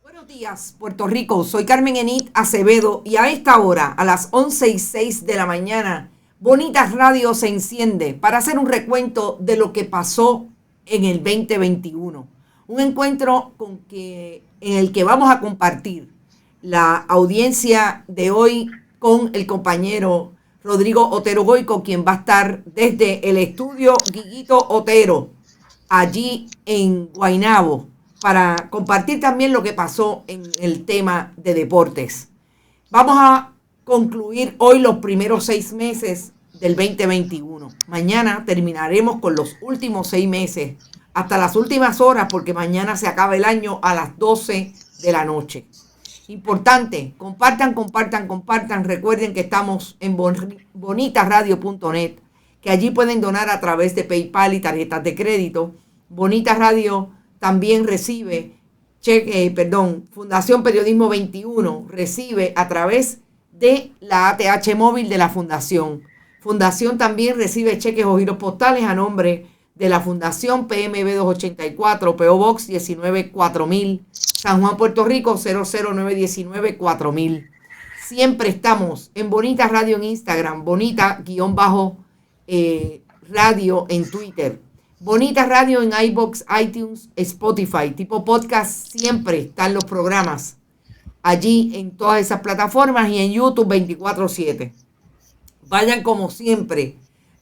Buenos días, Puerto Rico. Soy Carmen Enit Acevedo y a esta hora, a las 11:06 de la mañana, Bonitas Radio se enciende para hacer un recuento de lo que pasó en el 2021. Un encuentro en el que vamos a compartir la audiencia de hoy con el compañero Rodrigo Otero Goico, quien va a estar desde el estudio Guiguito Otero, allí en Guaynabo, para compartir también lo que pasó en el tema de deportes. Vamos a concluir hoy los primeros 6 meses del 2021. Mañana terminaremos con los últimos 6 meses, hasta las últimas horas, porque mañana se acaba el año a las 12 de la noche. Importante, compartan. Recuerden que estamos en bonitasradio.net, que allí pueden donar a través de PayPal y tarjetas de crédito. Bonitas Radio también recibe Fundación Periodismo 21 recibe a través de la ATH móvil de la Fundación. Fundación también recibe cheques o giros postales a nombre de la Fundación PMB 284, PO Box 19-4000, San Juan, Puerto Rico 00919-4000. Siempre estamos en Bonita Radio en Instagram, Bonita-radio en Twitter. Bonita Radio en iVoox, iTunes, Spotify, tipo podcast, siempre están los programas allí en todas esas plataformas y en YouTube 24/7. Vayan como siempre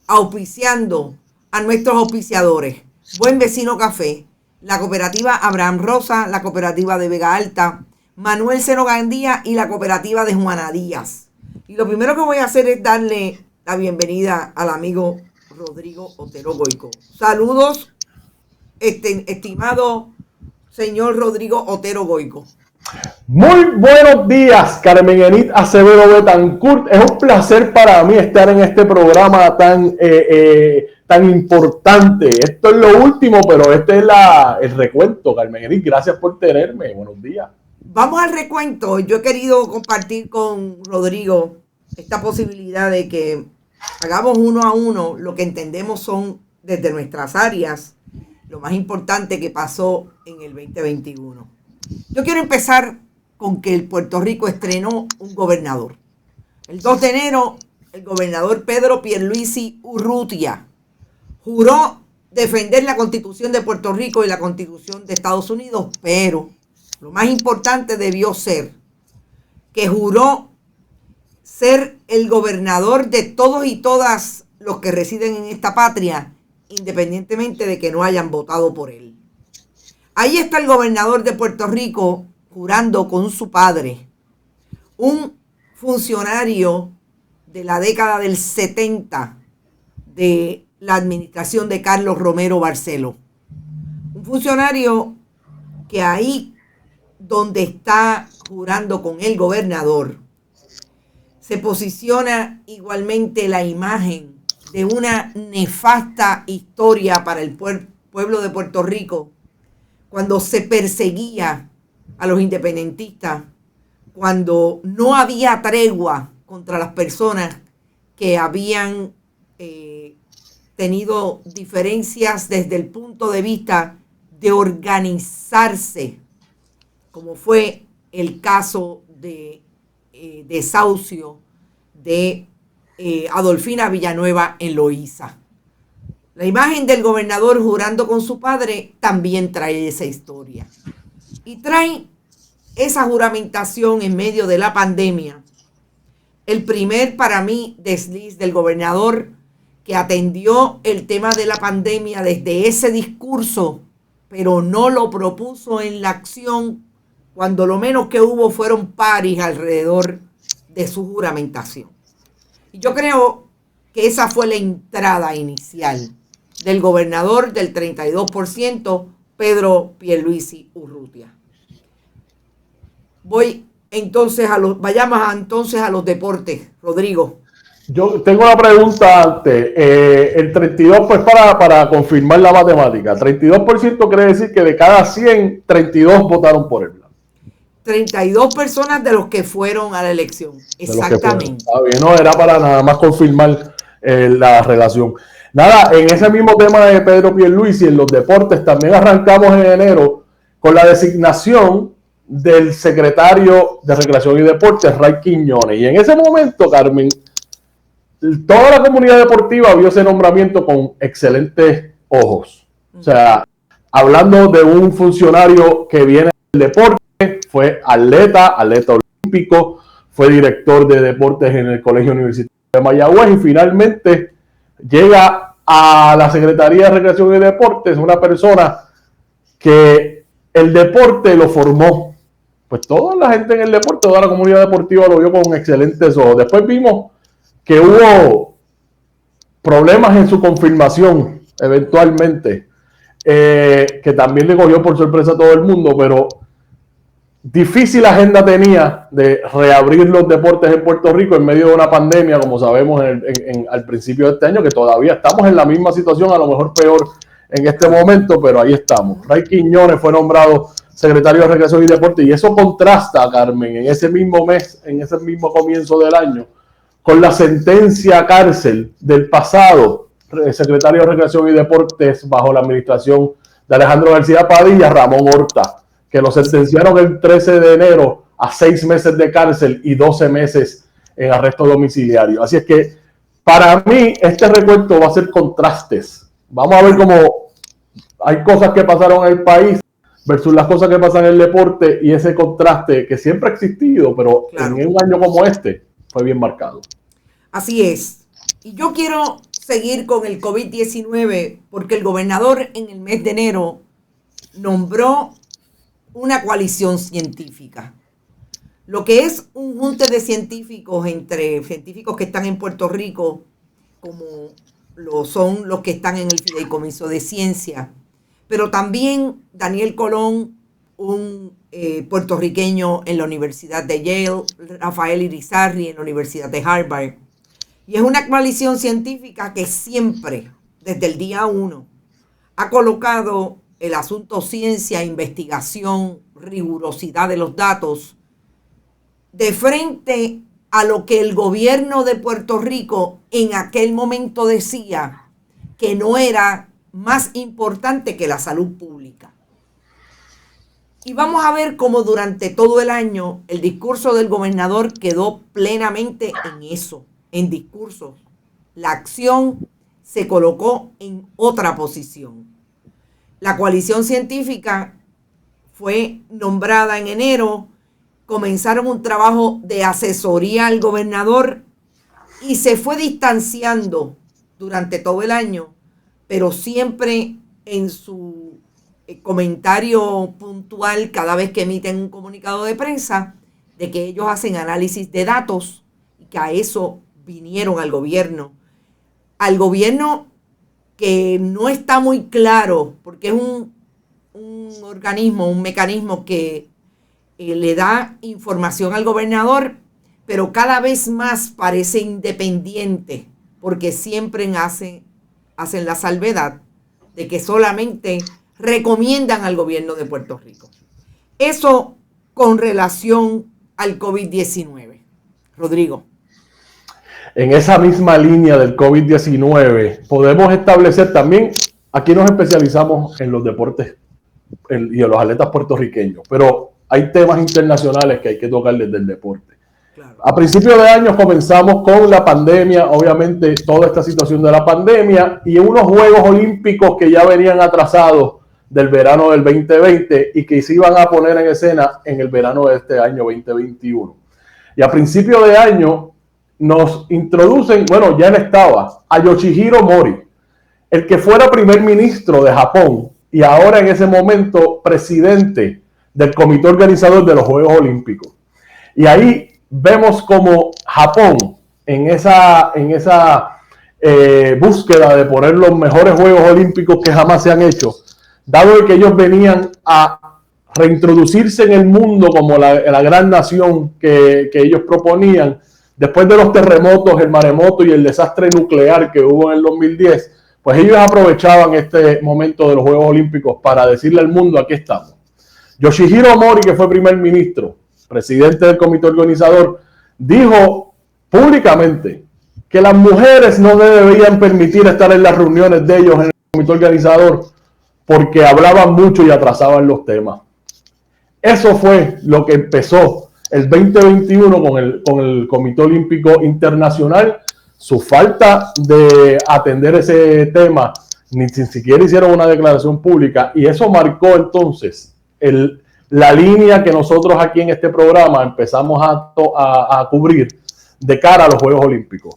auspiciando a nuestros auspiciadores. Buen Vecino Café, la cooperativa Abraham Rosa, la cooperativa de Vega Alta, Manuel Seno Gandía y la cooperativa de Juana Díaz. Y lo primero que voy a hacer es darle la bienvenida al amigo Rodrigo Otero Goico. Saludos, estimado señor Rodrigo Otero Goico. Muy buenos días, Carmen Enit Acevedo Betancourt. Es un placer para mí estar en este programa tan importante. Esto es lo último, pero este es el recuento, Carmen Enit. Gracias por tenerme. Buenos días. Vamos al recuento. Yo he querido compartir con Rodrigo esta posibilidad de que hagamos uno a uno lo que entendemos son desde nuestras áreas lo más importante que pasó en el 2021. Yo quiero empezar con que el Puerto Rico estrenó un gobernador. El 2 de enero, el gobernador Pedro Pierluisi Urrutia juró defender la Constitución de Puerto Rico y la Constitución de Estados Unidos, pero lo más importante debió ser que juró ser el gobernador de todos y todas los que residen en esta patria, independientemente de que no hayan votado por él. Ahí está el gobernador de Puerto Rico jurando con su padre, un funcionario de la década del 70 de la administración de Carlos Romero Barceló. Un funcionario que ahí donde está jurando con el gobernador, se posiciona igualmente la imagen de una nefasta historia para el pueblo de Puerto Rico, cuando se perseguía a los independentistas, cuando no había tregua contra las personas que habían tenido diferencias desde el punto de vista de organizarse, como fue el caso de desahucio de Adolfina Villanueva en Loíza. La imagen del gobernador jurando con su padre también trae esa historia. Y trae esa juramentación en medio de la pandemia. El primer, para mí, desliz del gobernador que atendió el tema de la pandemia desde ese discurso, pero no lo propuso en la acción, cuando lo menos que hubo fueron paris alrededor de su juramentación. Y yo creo que esa fue la entrada inicial del gobernador del 32%, Pedro Pierluisi Urrutia. Vayamos entonces a los deportes, Rodrigo. Yo tengo una pregunta antes. El 32, pues para confirmar la matemática, 32% quiere decir que de cada 100, 32 votaron por él. 32 personas de los que fueron a la elección. Exactamente. Está bien, no era para nada más confirmar la relación. Nada, en ese mismo tema de Pedro Pierluisi, en los deportes, también arrancamos en enero con la designación del secretario de Recreación y Deportes, Ray Quiñones. Y en ese momento, Carmen, toda la comunidad deportiva vio ese nombramiento con excelentes ojos. O sea, hablando de un funcionario que viene del deporte, fue atleta olímpico, fue director de deportes en el Colegio Universitario de Mayagüez y finalmente llega a la Secretaría de Recreación y Deportes, una persona que el deporte lo formó. Pues toda la gente en el deporte, toda la comunidad deportiva lo vio con excelentes ojos. Después vimos que hubo problemas en su confirmación, eventualmente, que también le cogió por sorpresa a todo el mundo, pero difícil agenda tenía de reabrir los deportes en Puerto Rico en medio de una pandemia, como sabemos al principio de este año, que todavía estamos en la misma situación, a lo mejor peor en este momento, pero ahí estamos. Ray Quiñones fue nombrado secretario de Recreación y Deporte, y eso contrasta, Carmen, en ese mismo mes, en ese mismo comienzo del año, con la sentencia a cárcel del pasado secretario de Recreación y Deportes bajo la administración de Alejandro García Padilla, Ramón Horta, que lo sentenciaron el 13 de enero a 6 meses de cárcel y 12 meses en arresto domiciliario. Así es que para mí este recuento va a ser contrastes. Vamos a ver cómo hay cosas que pasaron en el país versus las cosas que pasan en el deporte, y ese contraste que siempre ha existido, pero claro, en un año como este fue bien marcado. Así es. Y yo quiero seguir con el COVID-19 porque el gobernador en el mes de enero nombró una coalición científica. Lo que es un junte de científicos entre científicos que están en Puerto Rico, como lo son los que están en el Fideicomiso de Ciencia, pero también Daniel Colón, un puertorriqueño en la Universidad de Yale, Rafael Irizarry en la Universidad de Harvard. Y es una coalición científica que siempre, desde el día 1, ha colocado el asunto ciencia, investigación, rigurosidad de los datos, de frente a lo que el gobierno de Puerto Rico en aquel momento decía que no era más importante que la salud pública. Y vamos a ver cómo durante todo el año el discurso del gobernador quedó plenamente en eso, en discursos. La acción se colocó en otra posición. La coalición científica fue nombrada en enero, comenzaron un trabajo de asesoría al gobernador y se fue distanciando durante todo el año, pero siempre en su comentario puntual cada vez que emiten un comunicado de prensa de que ellos hacen análisis de datos y que a eso vinieron al gobierno. Al gobierno que no está muy claro, porque es un organismo, un mecanismo que le da información al gobernador, pero cada vez más parece independiente, porque siempre hacen la salvedad de que solamente recomiendan al gobierno de Puerto Rico. Eso con relación al COVID-19. Rodrigo. En esa misma línea del COVID-19, podemos establecer también, aquí nos especializamos en los deportes y en los atletas puertorriqueños, pero hay temas internacionales que hay que tocar desde el deporte. Claro. A principios de año comenzamos con la pandemia, obviamente toda esta situación de la pandemia y unos Juegos Olímpicos que ya venían atrasados del verano del 2020 y que se iban a poner en escena en el verano de este año 2021. Y a principios de año nos introducen, bueno, ya él estaba, a Yoshihiro Mori, el que fuera primer ministro de Japón y ahora en ese momento presidente del comité organizador de los Juegos Olímpicos. Y ahí vemos como Japón, en esa búsqueda de poner los mejores Juegos Olímpicos que jamás se han hecho, dado que ellos venían a reintroducirse en el mundo como la gran nación que ellos proponían, después de los terremotos, el maremoto y el desastre nuclear que hubo en el 2010, pues ellos aprovechaban este momento de los Juegos Olímpicos para decirle al mundo, aquí estamos. Yoshihiro Mori, que fue primer ministro, presidente del comité organizador, dijo públicamente que las mujeres no debían permitir estar en las reuniones de ellos en el comité organizador porque hablaban mucho y atrasaban los temas. eso fue lo que empezó el 2021 con el Comité Olímpico Internacional. Su falta de atender ese tema, ni siquiera hicieron una declaración pública, y eso marcó entonces la línea que nosotros aquí en este programa empezamos a cubrir de cara a los Juegos Olímpicos.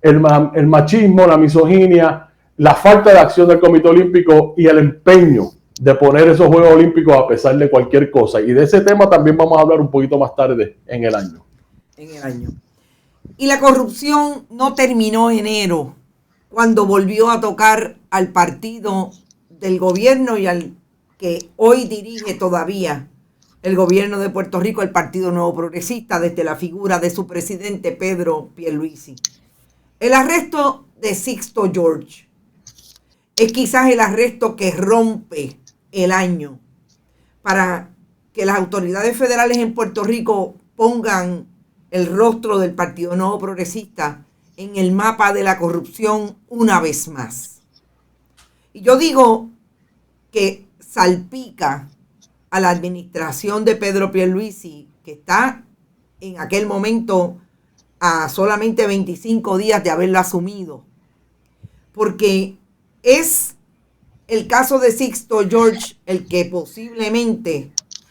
El machismo, la misoginia, la falta de acción del Comité Olímpico y el empeño de poner esos Juegos Olímpicos a pesar de cualquier cosa. Y de ese tema también vamos a hablar un poquito más tarde en el año. Y la corrupción no terminó en enero, cuando volvió a tocar al partido del gobierno y al que hoy dirige todavía el gobierno de Puerto Rico, el Partido Nuevo Progresista, desde la figura de su presidente Pedro Pierluisi. El arresto de Sixto George es quizás el arresto que rompe el año para que las autoridades federales en Puerto Rico pongan el rostro del Partido Nuevo Progresista en el mapa de la corrupción una vez más. Y yo digo que salpica a la administración de Pedro Pierluisi, que está en aquel momento a solamente 25 días de haberlo asumido, porque es el caso de Sixto George el que posiblemente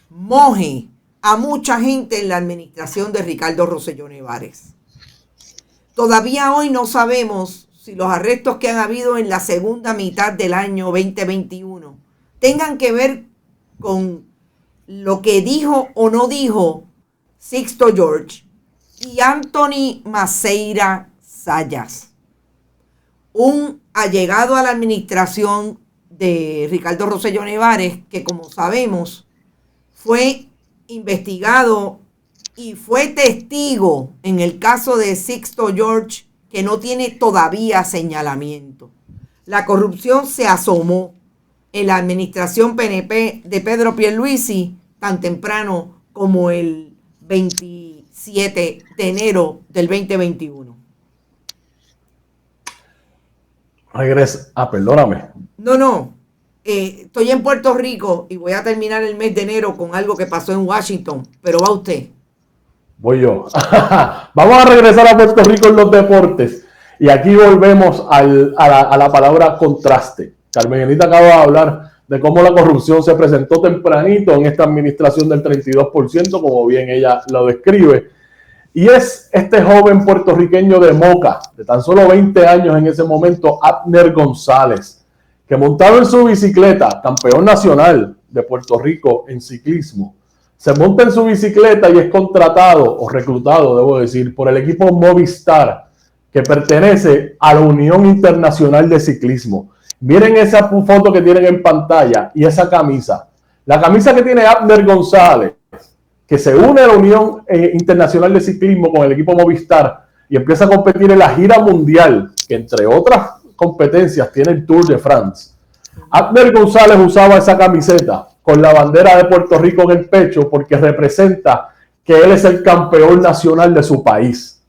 moje a mucha gente en la administración de Ricardo Rosselló Nevares. Todavía hoy no sabemos si los arrestos que han habido en la segunda mitad del año 2021 tengan que ver con lo que dijo o no dijo Sixto George y Anthony Maceira Sayas, un allegado a la administración de Ricardo Rosselló Nevares, que como sabemos fue investigado y fue testigo en el caso de Sixto George, que no tiene todavía señalamiento. La corrupción se asomó en la administración PNP de Pedro Pierluisi tan temprano como el 27 de enero del 2021. Perdóname. No. Estoy en Puerto Rico y voy a terminar el mes de enero con algo que pasó en Washington, pero va usted. Voy yo. Vamos a regresar a Puerto Rico en los deportes. Y aquí volvemos a la palabra contraste. Carmen Anita acaba de hablar de cómo la corrupción se presentó tempranito en esta administración del 32%, como bien ella lo describe. Y es este joven puertorriqueño de Moca, de tan solo 20 años en ese momento, Abner González, que montado en su bicicleta, campeón nacional de Puerto Rico en ciclismo, se monta en su bicicleta y es contratado o reclutado, debo decir, por el equipo Movistar, que pertenece a la Unión Internacional de Ciclismo. Miren esa foto que tienen en pantalla y esa camisa. La camisa que tiene Abner González, que se une a la Unión Internacional de Ciclismo con el equipo Movistar y empieza a competir en la gira mundial, que entre otras competencias tiene el Tour de France. Abner González usaba esa camiseta con la bandera de Puerto Rico en el pecho porque representa que él es el campeón nacional de su país.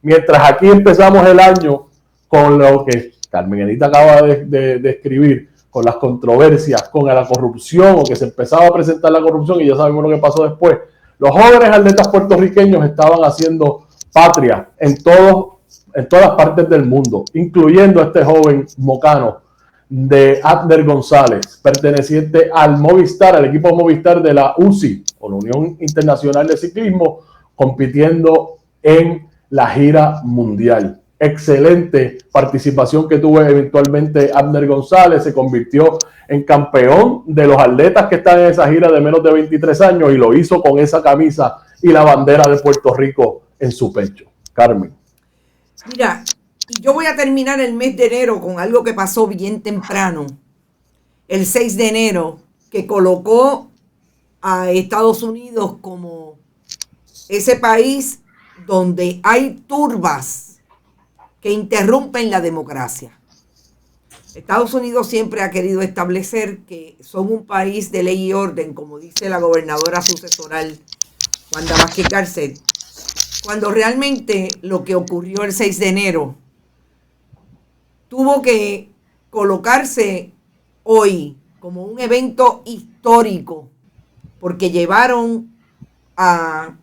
Mientras aquí empezamos el año con lo que Carmen Anita acaba de escribir, con las controversias, con la corrupción, o que se empezaba a presentar la corrupción, y ya sabemos lo que pasó después. Los jóvenes atletas puertorriqueños estaban haciendo patria en todas partes del mundo, incluyendo a este joven mocano de Abner González, perteneciente al Movistar, al equipo Movistar de la UCI, o la Unión Internacional de Ciclismo, compitiendo en la gira mundial. Excelente participación que tuvo eventualmente Abner González, se convirtió en campeón de los atletas que están en esa gira de menos de 23 años y lo hizo con esa camisa y la bandera de Puerto Rico en su pecho. Carmen. Mira, y yo voy a terminar el mes de enero con algo que pasó bien temprano, el 6 de enero, que colocó a Estados Unidos como ese país donde hay turbas que interrumpen la democracia. Estados Unidos siempre ha querido establecer que son un país de ley y orden, como dice la gobernadora sucesoral Wanda Vázquez Garcet, cuando realmente lo que ocurrió el 6 de enero tuvo que colocarse hoy como un evento histórico, porque llevaron a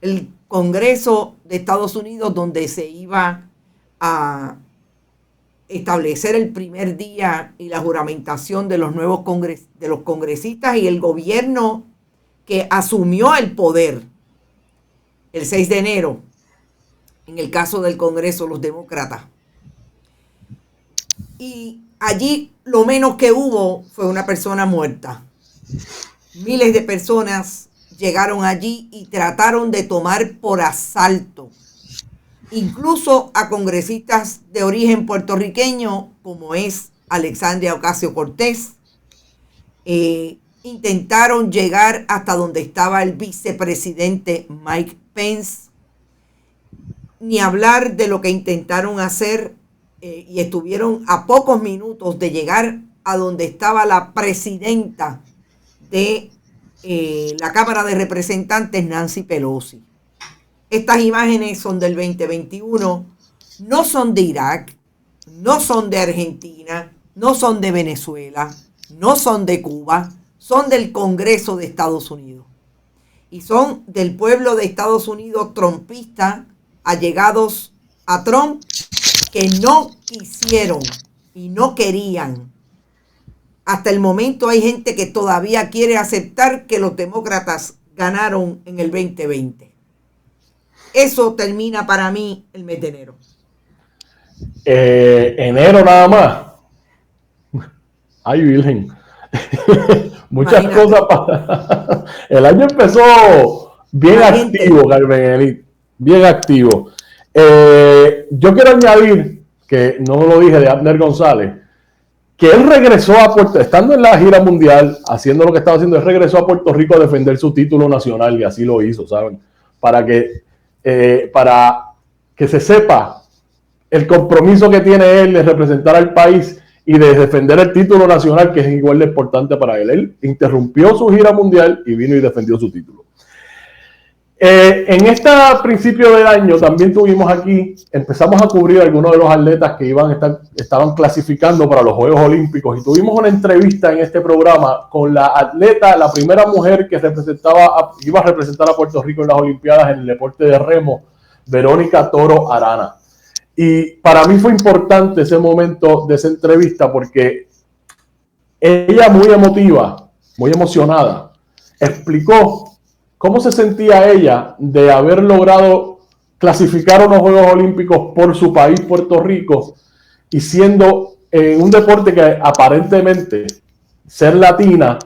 el Congreso de Estados Unidos, donde se iba a establecer el primer día y la juramentación de los nuevos de los congresistas y el gobierno que asumió el poder el 6 de enero, en el caso del Congreso, los demócratas. Y allí lo menos que hubo fue una persona muerta. Miles de personas llegaron allí y trataron de tomar por asalto incluso a congresistas de origen puertorriqueño, como es Alexandria Ocasio-Cortez. Intentaron llegar hasta donde estaba el vicepresidente Mike Pence. Ni hablar de lo que intentaron hacer y estuvieron a pocos minutos de llegar a donde estaba la presidenta de la Cámara de Representantes, Nancy Pelosi. Estas imágenes son del 2021, no son de Irak, no son de Argentina, no son de Venezuela, no son de Cuba, son del Congreso de Estados Unidos. Y son del pueblo de Estados Unidos trumpista, allegados a Trump, que no quisieron y no querían. Hasta el momento hay gente que todavía quiere aceptar que los demócratas ganaron en el 2020. Eso termina para mí el mes de enero. Enero nada más. Ay, Virgen. Muchas cosas pasan. El año empezó bien activo, Carmen Enit. Bien activo. Yo quiero añadir, que no lo dije, de Abner González, que él regresó a Puerto, estando en la gira mundial, haciendo lo que estaba haciendo, él regresó a Puerto Rico a defender su título nacional, y así lo hizo, ¿saben? Para que se sepa el compromiso que tiene él de representar al país y de defender el título nacional, que es igual de importante para él. Él interrumpió su gira mundial y vino y defendió su título. En este principio del año también tuvimos aquí, empezamos a cubrir algunos de los atletas que estaban clasificando para los Juegos Olímpicos, y tuvimos una entrevista en este programa con la atleta, la primera mujer que iba a representar a Puerto Rico en las Olimpiadas en el deporte de remo, Verónica Toro Arana. Y para mí fue importante ese momento de esa entrevista, porque ella, muy emotiva, muy emocionada, explicó cómo se sentía ella de haber logrado clasificar a unos Juegos Olímpicos por su país, Puerto Rico, y siendo en un deporte que aparentemente ser latina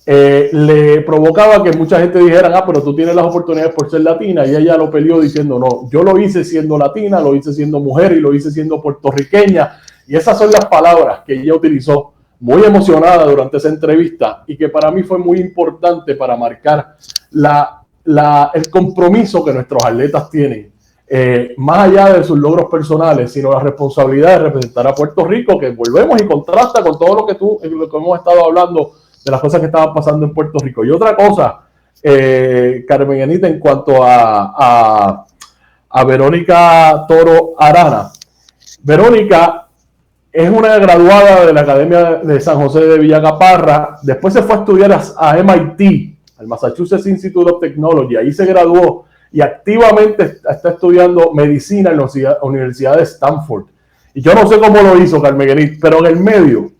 le provocaba que mucha gente dijera, pero tú tienes las oportunidades por ser latina, y ella lo peleó diciendo, no, yo lo hice siendo latina, lo hice siendo mujer y lo hice siendo puertorriqueña, y esas son las palabras que ella utilizó, muy emocionada durante esa entrevista, y que para mí fue muy importante para marcar el compromiso que nuestros atletas tienen, más allá de sus logros personales, sino la responsabilidad de representar a Puerto Rico, que volvemos y contrasta con todo lo que hemos estado hablando de las cosas que estaban pasando en Puerto Rico. Y otra cosa, Carmen Enita, en cuanto a Verónica Toro Arana. Verónica es una graduada de la Academia de San José de Villacaparra. Después se fue a estudiar a MIT, al Massachusetts Institute of Technology. Ahí se graduó y activamente está estudiando medicina en la Universidad de Stanford. Y yo no sé cómo lo hizo, Carmen Enit, pero en el medio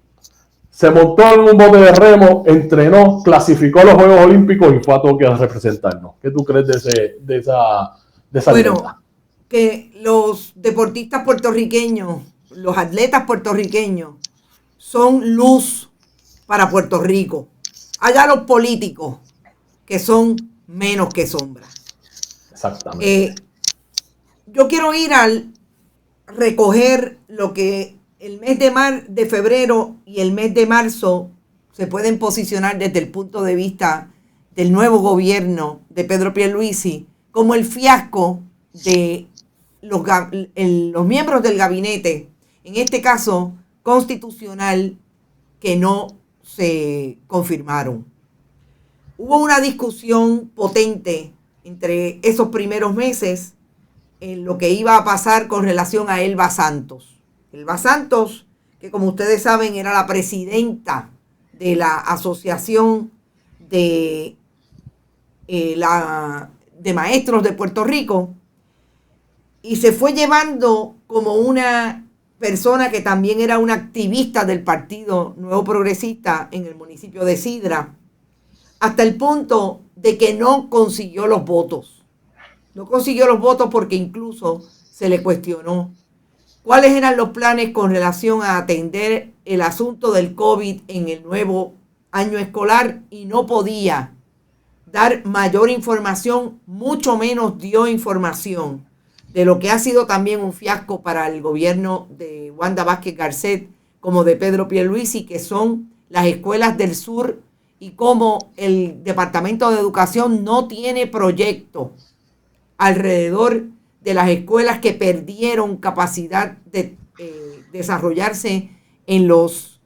se montó en un bote de remo, entrenó, clasificó a los Juegos Olímpicos y fue a Tokio a representarnos. ¿Qué tú crees de esa Bueno, atleta? Que los deportistas puertorriqueños, los atletas puertorriqueños, son luz para Puerto Rico. Allá los políticos, que son menos que sombra. Exactamente. Yo quiero ir al recoger lo que el mes de febrero y el mes de marzo se pueden posicionar desde el punto de vista del nuevo gobierno de Pedro Pierluisi como el fiasco de los miembros del gabinete, en este caso constitucional, que no se confirmaron. Hubo una discusión potente entre esos primeros meses en lo que iba a pasar con relación a Elba Santos. Elba Santos, que como ustedes saben era la presidenta de la Asociación de de maestros de Puerto Rico, y se fue llevando como una persona que también era una activista del Partido Nuevo Progresista en el municipio de Sidra, hasta el punto de que no consiguió los votos. No consiguió los votos porque incluso se le cuestionó cuáles eran los planes con relación a atender el asunto del COVID en el nuevo año escolar, y no podía dar mayor información, mucho menos dio información de lo que ha sido también un fiasco para el gobierno de Wanda Vázquez Garcet como de Pedro Pierluisi, que son las escuelas del sur, y cómo el Departamento de Educación no tiene proyecto alrededor de las escuelas que perdieron capacidad de desarrollarse en las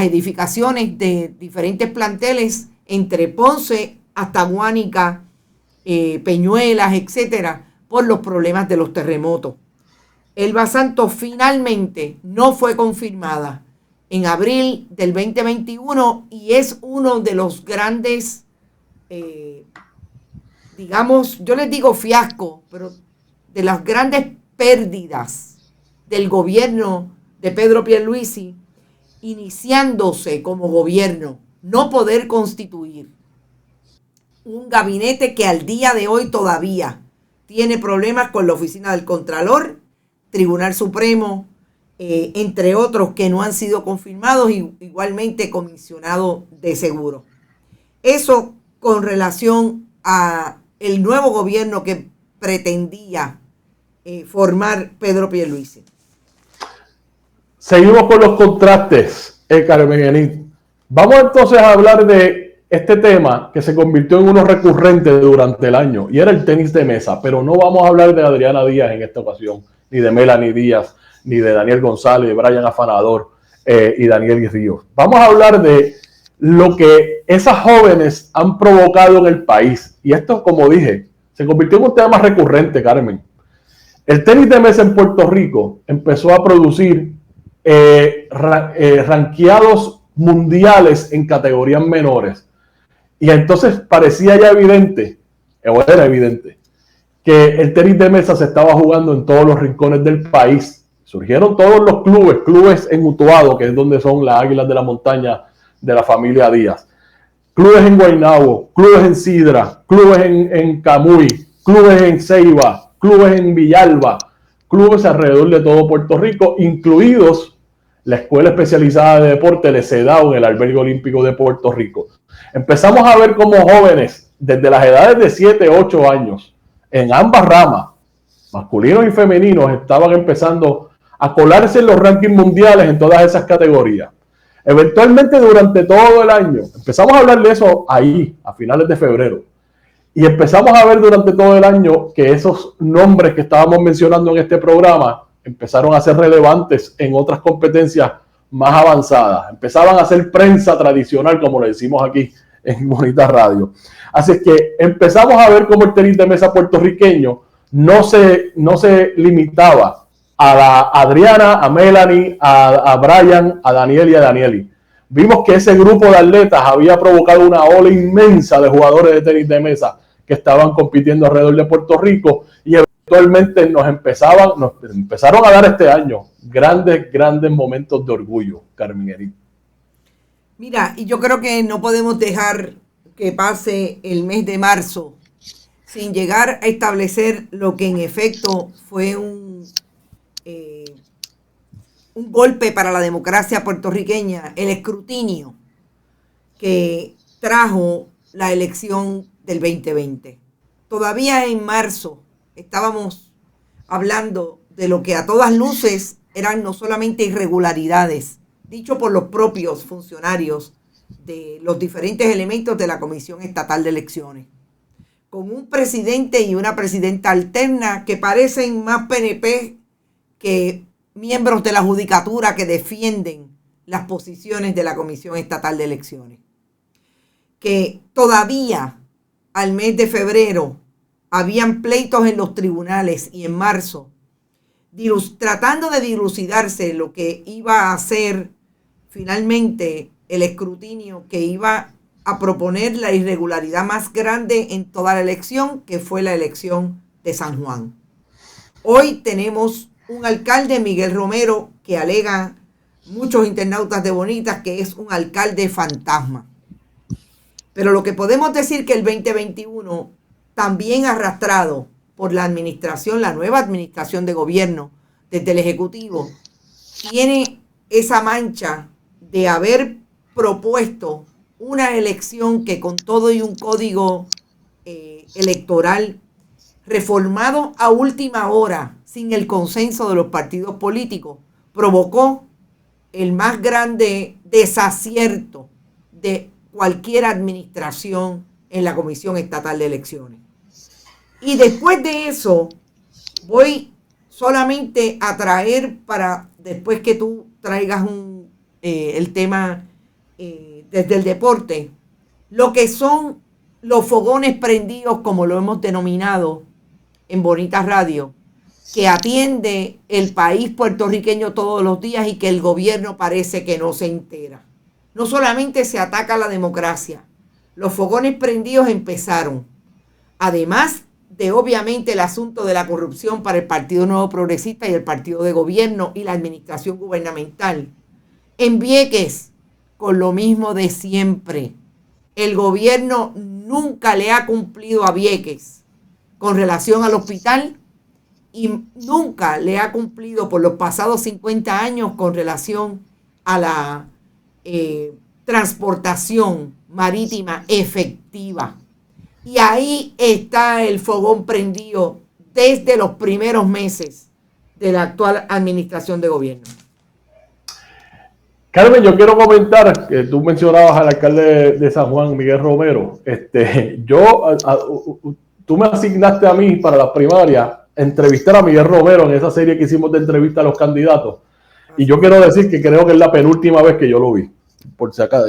edificaciones de diferentes planteles entre Ponce hasta Guánica, Peñuelas, etcétera, por los problemas de los terremotos. Elba Santos finalmente no fue confirmada en abril del 2021 y es uno de los grandes, digamos, yo les digo fiasco, pero de las grandes pérdidas del gobierno de Pedro Pierluisi, iniciándose como gobierno, no poder constituir un gabinete que al día de hoy todavía tiene problemas con la oficina del Contralor, Tribunal Supremo, entre otros que no han sido confirmados, y igualmente comisionado de seguro. Eso con relación a el nuevo gobierno que pretendía formar Pedro Pierluisi. Seguimos con los contrastes, Carmen Enid. Vamos entonces a hablar de este tema que se convirtió en uno recurrente durante el año, y era el tenis de mesa, pero no vamos a hablar de Adriana Díaz en esta ocasión, ni de Melanie Díaz, ni de Daniel González, de Brian Afanador y Daniel Ríos. Vamos a hablar de lo que esas jóvenes han provocado en el país, y esto, como dije, se convirtió en un tema recurrente, Carmen. El tenis de mesa en Puerto Rico empezó a producir ranqueados mundiales en categorías menores, y entonces parecía ya evidente, o era evidente, que el tenis de mesa se estaba jugando en todos los rincones del país. Surgieron todos los clubes en Utuado, que es donde son las Águilas de la Montaña de la familia Díaz, clubes en Guaynabo, clubes en Sidra, clubes en Camuy, clubes en Ceiba, clubes en Villalba, clubes alrededor de todo Puerto Rico, incluidos la Escuela Especializada de Deporte, el CEDAW, en el Albergue Olímpico de Puerto Rico. Empezamos a ver cómo jóvenes, desde las edades de 7, 8 años, en ambas ramas, masculinos y femeninos, estaban empezando a colarse en los rankings mundiales en todas esas categorías. Eventualmente, durante todo el año, empezamos a hablar de eso ahí, a finales de febrero, y empezamos a ver durante todo el año que esos nombres que estábamos mencionando en este programa empezaron a ser relevantes en otras competencias más avanzadas. Empezaban a hacer prensa tradicional, como le decimos aquí en Bonita Radio. Así que empezamos a ver cómo el tenis de mesa puertorriqueño no se limitaba a la Adriana, a Melanie, a Brian, a Daniel y a Danieli. Vimos que ese grupo de atletas había provocado una ola inmensa de jugadores de tenis de mesa que estaban compitiendo alrededor de Puerto Rico, y eventualmente nos empezaron a dar este año grandes momentos de orgullo, Carmen Enid. Mira, y yo creo que no podemos dejar que pase el mes de marzo sin llegar a establecer lo que en efecto fue un golpe para la democracia puertorriqueña, el escrutinio que trajo la elección del 2020. Todavía en marzo estábamos hablando de lo que a todas luces eran no solamente irregularidades, dicho por los propios funcionarios de los diferentes elementos de la Comisión Estatal de Elecciones, con un presidente y una presidenta alterna que parecen más PNP que miembros de la judicatura que defienden las posiciones de la Comisión Estatal de Elecciones. Que todavía al mes de febrero habían pleitos en los tribunales, y en marzo, tratando de dilucidarse lo que iba a ser finalmente el escrutinio que iba a proponer la irregularidad más grande en toda la elección, que fue la elección de San Juan. Hoy tenemos un alcalde, Miguel Romero, que alega muchos internautas de Bonitas que es un alcalde fantasma. Pero lo que podemos decir que el 2021, también arrastrado por la administración, la nueva administración de gobierno desde el Ejecutivo, tiene esa mancha de haber propuesto una elección que con todo y un código electoral reformado a última hora, sin el consenso de los partidos políticos, provocó el más grande desacierto de cualquier administración en la Comisión Estatal de Elecciones. Y después de eso, voy solamente a traer, para después que tú traigas el tema desde el deporte, lo que son los fogones prendidos, como lo hemos denominado en Bonitas Radio, que atiende el país puertorriqueño todos los días y que el gobierno parece que no se entera. No solamente se ataca la democracia, los fogones prendidos empezaron, además de obviamente el asunto de la corrupción para el Partido Nuevo Progresista y el partido de gobierno y la administración gubernamental. En Vieques, con lo mismo de siempre, el gobierno nunca le ha cumplido a Vieques con relación al hospital y nunca le ha cumplido por los pasados 50 años con relación a la transportación marítima efectiva. Y ahí está el fogón prendido desde los primeros meses de la actual administración de gobierno. Carmen, yo quiero comentar que tú mencionabas al alcalde de San Juan, Miguel Romero. Tú me asignaste a mí para las primarias entrevistar a Miguel Romero en esa serie que hicimos de entrevista a los candidatos. Y yo quiero decir que creo que es la penúltima vez que yo lo vi. Por si acaso,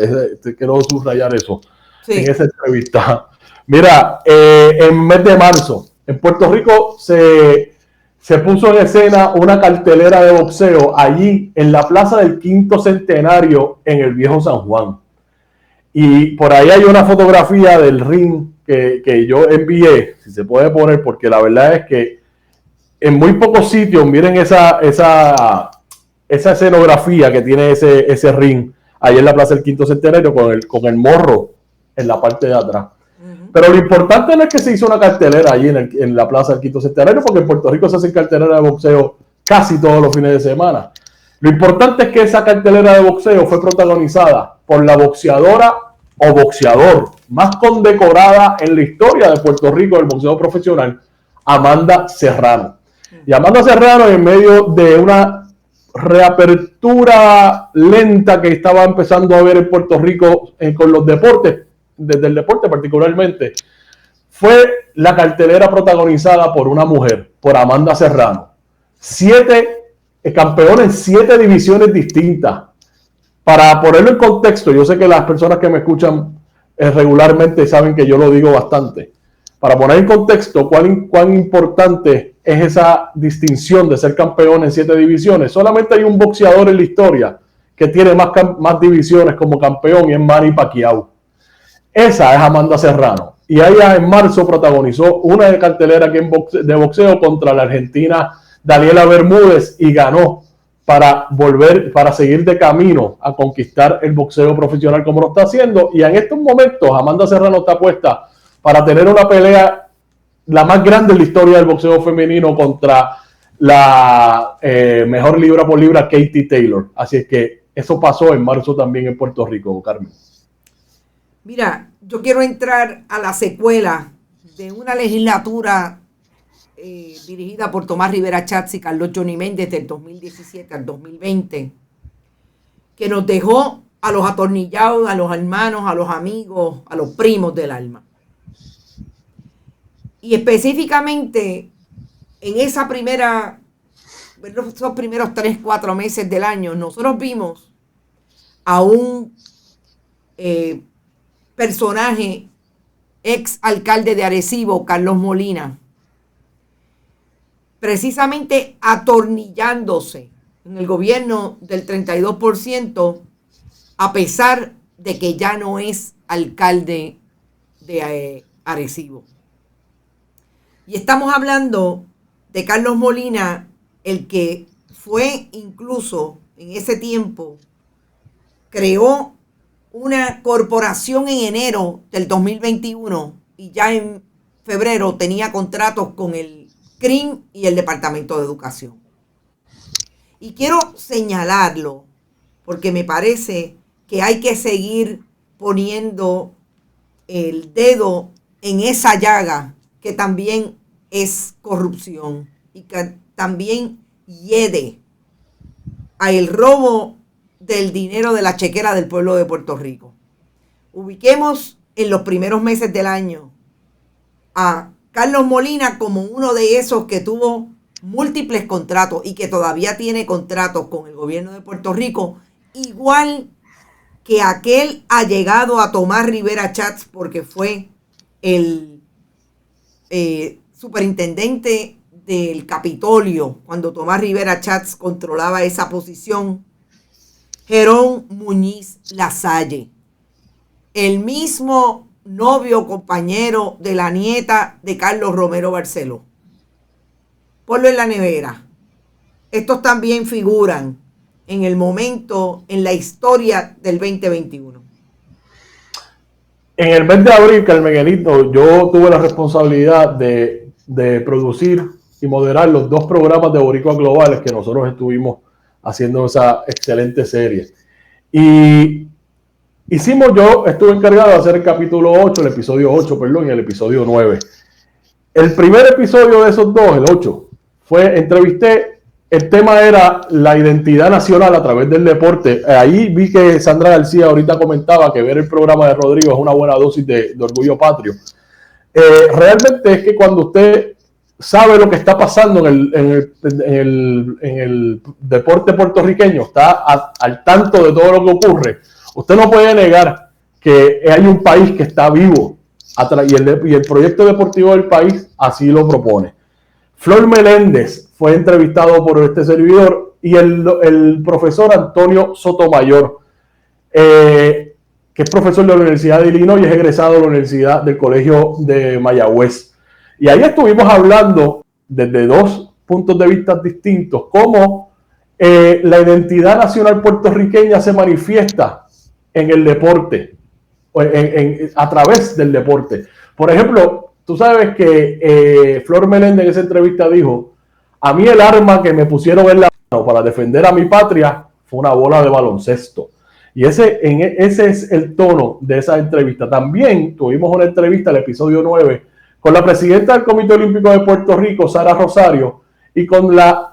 quiero subrayar eso, sí, en esa entrevista. Mira, en mes de marzo, en Puerto Rico se puso en escena una cartelera de boxeo allí en la Plaza del Quinto Centenario en el Viejo San Juan. Y por ahí hay una fotografía del ring que yo envié, si se puede poner, porque la verdad es que en muy pocos sitios, miren esa escenografía que tiene ese ring ahí en la Plaza del Quinto Centenario con el morro en la parte de atrás. Pero lo importante no es que se hizo una cartelera allí en la Plaza del Quinto Centenario, porque en Puerto Rico se hacen carteleras de boxeo casi todos los fines de semana. Lo importante es que esa cartelera de boxeo fue protagonizada por la boxeadora o boxeador más condecorada en la historia de Puerto Rico del boxeo profesional, Amanda Serrano. Y Amanda Serrano, en medio de una reapertura lenta que estaba empezando a haber en Puerto Rico con los deportes, desde el deporte particularmente, fue la cartelera protagonizada por una mujer, por Amanda Serrano. 7 campeones en 7 divisiones distintas. Para ponerlo en contexto, yo sé que las personas que me escuchan regularmente saben que yo lo digo bastante. Para poner en contexto cuán importante es esa distinción de ser campeón en 7 divisiones, solamente hay un boxeador en la historia que tiene más divisiones como campeón y es Manny Pacquiao. Esa es Amanda Serrano. Y ella en marzo protagonizó una cartelera de boxeo contra la argentina Daniela Bermúdez y ganó para seguir de camino a conquistar el boxeo profesional como lo está haciendo. Y en estos momentos Amanda Serrano está puesta para tener una pelea la más grande en la historia del boxeo femenino contra la mejor libra por libra Katie Taylor. Así es que eso pasó en marzo también en Puerto Rico, Carmen. Mira, yo quiero entrar a la secuela de una legislatura dirigida por Tomás Rivera Schatz y Carlos Johnny Méndez del 2017 al 2020, que nos dejó a los atornillados, a los hermanos, a los amigos, a los primos del alma. Y específicamente en esos primeros 3-4 meses del año, nosotros vimos a un personaje, ex alcalde de Arecibo, Carlos Molina, precisamente atornillándose en el gobierno del 32%, a pesar de que ya no es alcalde de Arecibo. Y estamos hablando de Carlos Molina, el que fue incluso en ese tiempo, creó una corporación en enero del 2021 y ya en febrero tenía contratos con el CRIM y el Departamento de Educación. Y quiero señalarlo porque me parece que hay que seguir poniendo el dedo en esa llaga que también es corrupción y que también hiede al robo del dinero de la chequera del pueblo de Puerto Rico. Ubiquemos en los primeros meses del año a Carlos Molina como uno de esos que tuvo múltiples contratos y que todavía tiene contratos con el gobierno de Puerto Rico, igual que aquel allegado a Tomás Rivera Chats, porque fue el superintendente del Capitolio cuando Tomás Rivera Chats controlaba esa posición, Jerón Muñiz Lasalle, el mismo novio compañero de la nieta de Carlos Romero Barceló. Ponlo en la nevera. Estos también figuran en el momento, en la historia del 2021. En el mes de abril, Carmenito, yo tuve la responsabilidad de producir y moderar los 2 programas de Boricuas Globales que nosotros estuvimos haciendo esa excelente serie. Y yo estuve encargado de hacer el capítulo 8, el episodio 8, perdón, y el episodio 9. El primer episodio de esos 2, el 8, el tema era la identidad nacional a través del deporte. Ahí vi que Sandra García ahorita comentaba que ver el programa de Rodrigo es una buena dosis de orgullo patrio. Realmente es que cuando usted sabe lo que está pasando en el deporte puertorriqueño, está al tanto de todo lo que ocurre, usted no puede negar que hay un país que está vivo y el proyecto deportivo del país así lo propone. Flor Meléndez fue entrevistado por este servidor y el profesor Antonio Sotomayor, que es profesor de la Universidad de Illinois y es egresado de la Universidad del Colegio de Mayagüez. Y ahí estuvimos hablando desde 2 puntos de vista distintos, cómo la identidad nacional puertorriqueña se manifiesta en el deporte, a través del deporte. Por ejemplo, tú sabes que Flor Meléndez en esa entrevista dijo: a mí el arma que me pusieron en la mano para defender a mi patria fue una bola de baloncesto. Y ese es el tono de esa entrevista. También tuvimos una entrevista, el episodio 9, con la presidenta del Comité Olímpico de Puerto Rico, Sara Rosario, y con la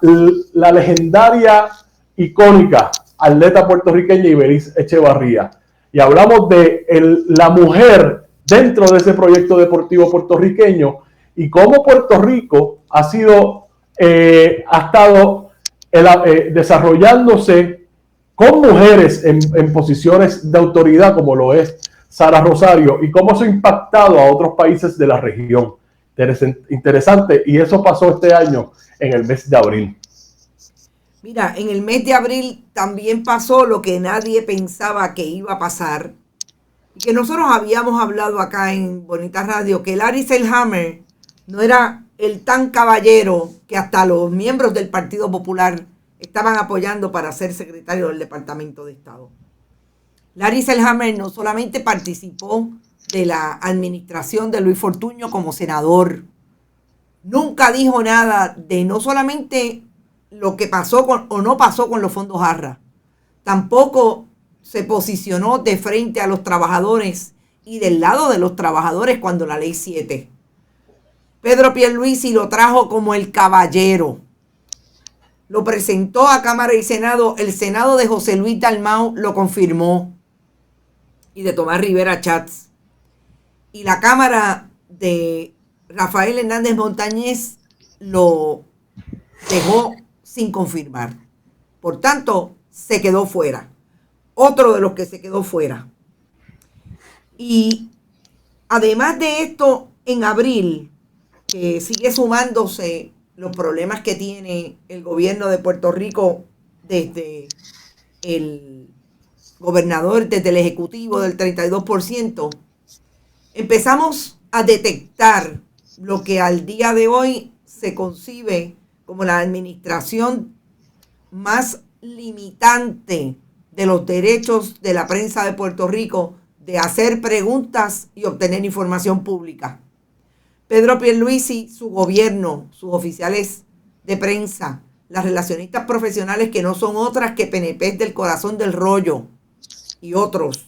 legendaria, icónica atleta puertorriqueña Ibeliz Echevarría. Y hablamos de la mujer dentro de ese proyecto deportivo puertorriqueño y cómo Puerto Rico ha estado desarrollándose con mujeres en posiciones de autoridad, como lo es Sara Rosario, y cómo eso ha impactado a otros países de la región. Interesante, y eso pasó este año en el mes de abril. Mira, en el mes de abril también pasó lo que nadie pensaba que iba a pasar y que nosotros habíamos hablado acá en Bonita Radio, que Larry Selhammer no era el tan caballero que hasta los miembros del Partido Popular estaban apoyando para ser secretario del Departamento de Estado. Larry Selhammer no solamente participó de la administración de Luis Fortuño como senador, nunca dijo nada de no solamente lo que pasó o no pasó con los fondos ARRA, tampoco se posicionó de frente a los trabajadores y del lado de los trabajadores cuando la Ley 7. Pedro Pierluisi lo trajo como el caballero. Lo presentó a Cámara y Senado. El Senado de José Luis Dalmau lo confirmó. Y de Tomás Rivera Chats. Y la Cámara de Rafael Hernández Montañez lo dejó sin confirmar. Por tanto, se quedó fuera. Otro de los que se quedó fuera. Y además de esto, en abril, que sigue sumándose los problemas que tiene el gobierno de Puerto Rico desde gobernador desde el ejecutivo del 32%, empezamos a detectar lo que al día de hoy se concibe como la administración más limitante de los derechos de la prensa de Puerto Rico de hacer preguntas y obtener información pública. Pedro Pierluisi, su gobierno, sus oficiales de prensa, las relacionistas profesionales que no son otras que PNP del corazón del rollo y otros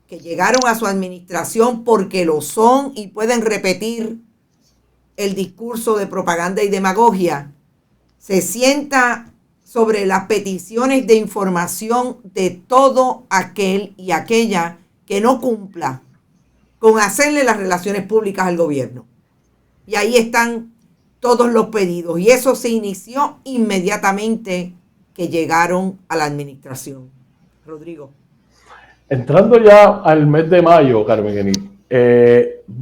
que llegaron a su administración porque lo son y pueden repetir el discurso de propaganda y demagogia, se sienta sobre las peticiones de información de todo aquel y aquella que no cumpla con hacerle las relaciones públicas al gobierno. Y ahí están todos los pedidos. Y eso se inició inmediatamente que llegaron a la administración. Rodrigo. Entrando ya al mes de mayo, Carmen Enid,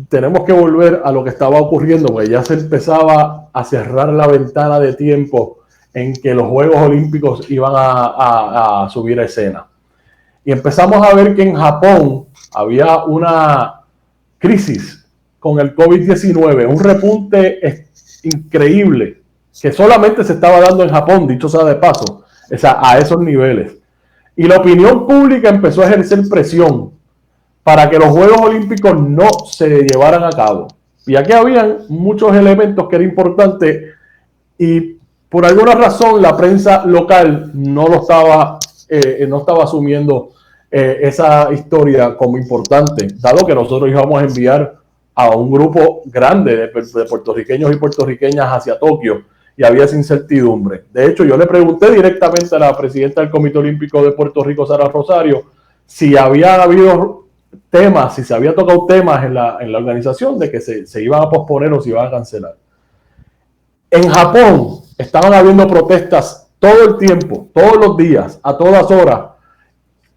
tenemos que volver a lo que estaba ocurriendo, porque ya se empezaba a cerrar la ventana de tiempo en que los Juegos Olímpicos iban a subir a escena. Y empezamos a ver que en Japón había una crisis con el COVID-19, un repunte increíble que solamente se estaba dando en Japón, dicho sea de paso, o sea, a esos niveles. Y la opinión pública empezó a ejercer presión para que los Juegos Olímpicos no se llevaran a cabo. Y aquí habían muchos elementos que eran importantes y por alguna razón la prensa local no estaba asumiendo esa historia como importante, dado que nosotros íbamos a enviar a un grupo grande de puertorriqueños y puertorriqueñas hacia Tokio y había esa incertidumbre. De hecho, yo le pregunté directamente a la presidenta del Comité Olímpico de Puerto Rico, Sara Rosario, si había habido temas, si se había tocado temas en la organización de que se iban a posponer o se iban a cancelar. En Japón estaban habiendo protestas todo el tiempo, todos los días, a todas horas,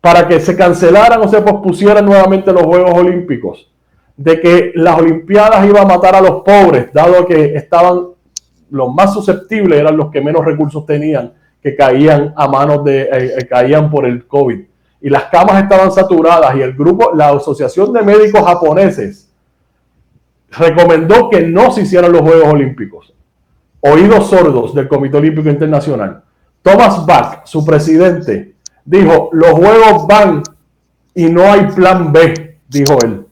para que se cancelaran o se pospusieran nuevamente los Juegos Olímpicos, de que las Olimpiadas iban a matar a los pobres, dado que estaban los más susceptibles, eran los que menos recursos tenían, que caían a manos caían por el COVID. Y las camas estaban saturadas y la Asociación de Médicos Japoneses recomendó que no se hicieran los Juegos Olímpicos. Oídos sordos del Comité Olímpico Internacional. Thomas Bach, su presidente, dijo, los Juegos van y no hay plan B, dijo él.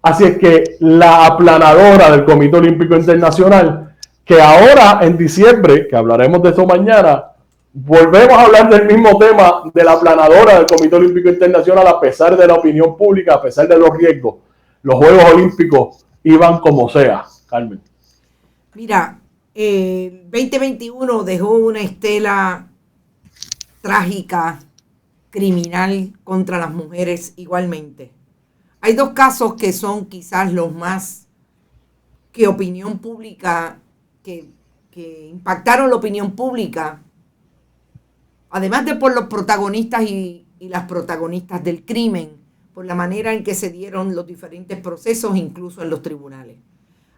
Así es que la aplanadora del Comité Olímpico Internacional, que ahora en diciembre, que hablaremos de eso mañana, volvemos a hablar del mismo tema de la aplanadora del Comité Olímpico Internacional, a pesar de la opinión pública, a pesar de los riesgos. Los Juegos Olímpicos iban como sea, Carmen. Mira, el 2021 dejó una estela trágica, criminal contra las mujeres igualmente. Hay dos casos que son quizás los más que opinión pública, que impactaron la opinión pública, además de por los protagonistas y las protagonistas del crimen, por la manera en que se dieron los diferentes procesos, incluso en los tribunales.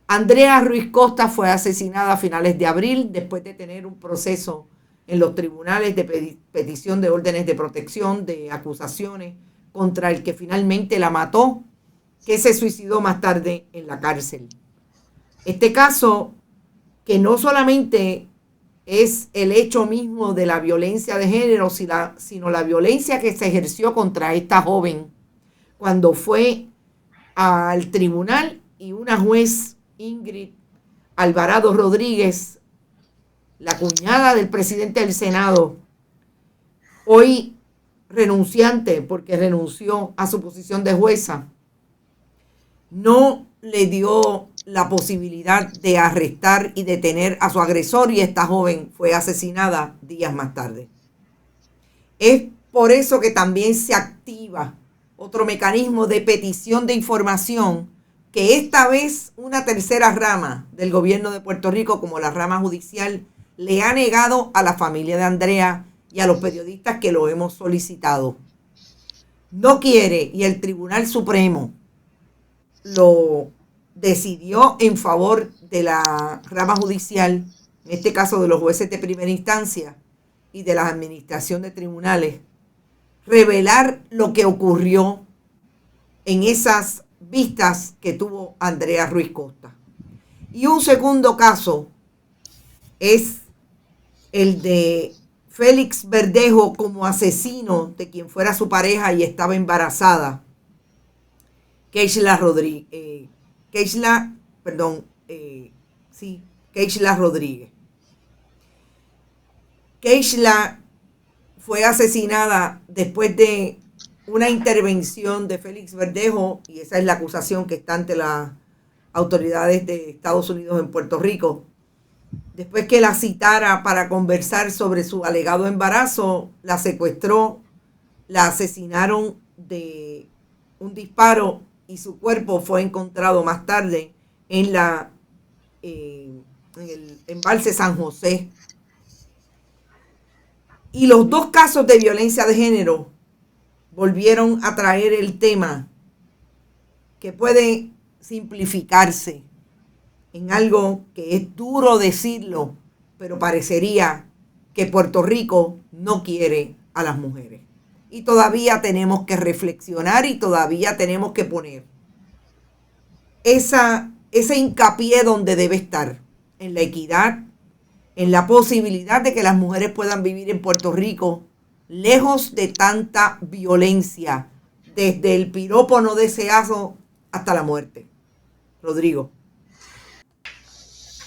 Andrea Ruiz Costa fue asesinada a finales de abril después de tener un proceso en los tribunales de petición de órdenes de protección, de acusaciones contra el que finalmente la mató, que se suicidó más tarde en la cárcel. Este caso, que no solamente es el hecho mismo de la violencia de género, sino la violencia que se ejerció contra esta joven cuando fue al tribunal y una juez, Ingrid Alvarado Rodríguez, la cuñada del presidente del Senado, hoy renunciante porque renunció a su posición de jueza, no le dio la posibilidad de arrestar y detener a su agresor y esta joven fue asesinada días más tarde. Es por eso que también se activa otro mecanismo de petición de información que esta vez una tercera rama del gobierno de Puerto Rico, como la rama judicial, le ha negado a la familia de Andrea y a los periodistas que lo hemos solicitado. No quiere, y el Tribunal Supremo lo decidió en favor de la rama judicial, en este caso de los jueces de primera instancia y de la administración de tribunales, revelar lo que ocurrió en esas vistas que tuvo Andrea Ruiz Costa. Y un segundo caso es el de Félix Verdejo como asesino de quien fuera su pareja y estaba embarazada, Keishla Rodríguez. Keishla Rodríguez. Keishla fue asesinada después de una intervención de Félix Verdejo, y esa es la acusación que está ante las autoridades de Estados Unidos en Puerto Rico. Después que la citara para conversar sobre su alegado embarazo, la secuestró, la asesinaron de un disparo y su cuerpo fue encontrado más tarde en el embalse San José. Y los dos casos de violencia de género volvieron a traer el tema que puede simplificarse en algo que es duro decirlo, pero parecería que Puerto Rico no quiere a las mujeres. Y todavía tenemos que reflexionar y todavía tenemos que poner ese hincapié donde debe estar, en la equidad, en la posibilidad de que las mujeres puedan vivir en Puerto Rico lejos de tanta violencia, desde el piropo no deseado hasta la muerte. Rodrigo.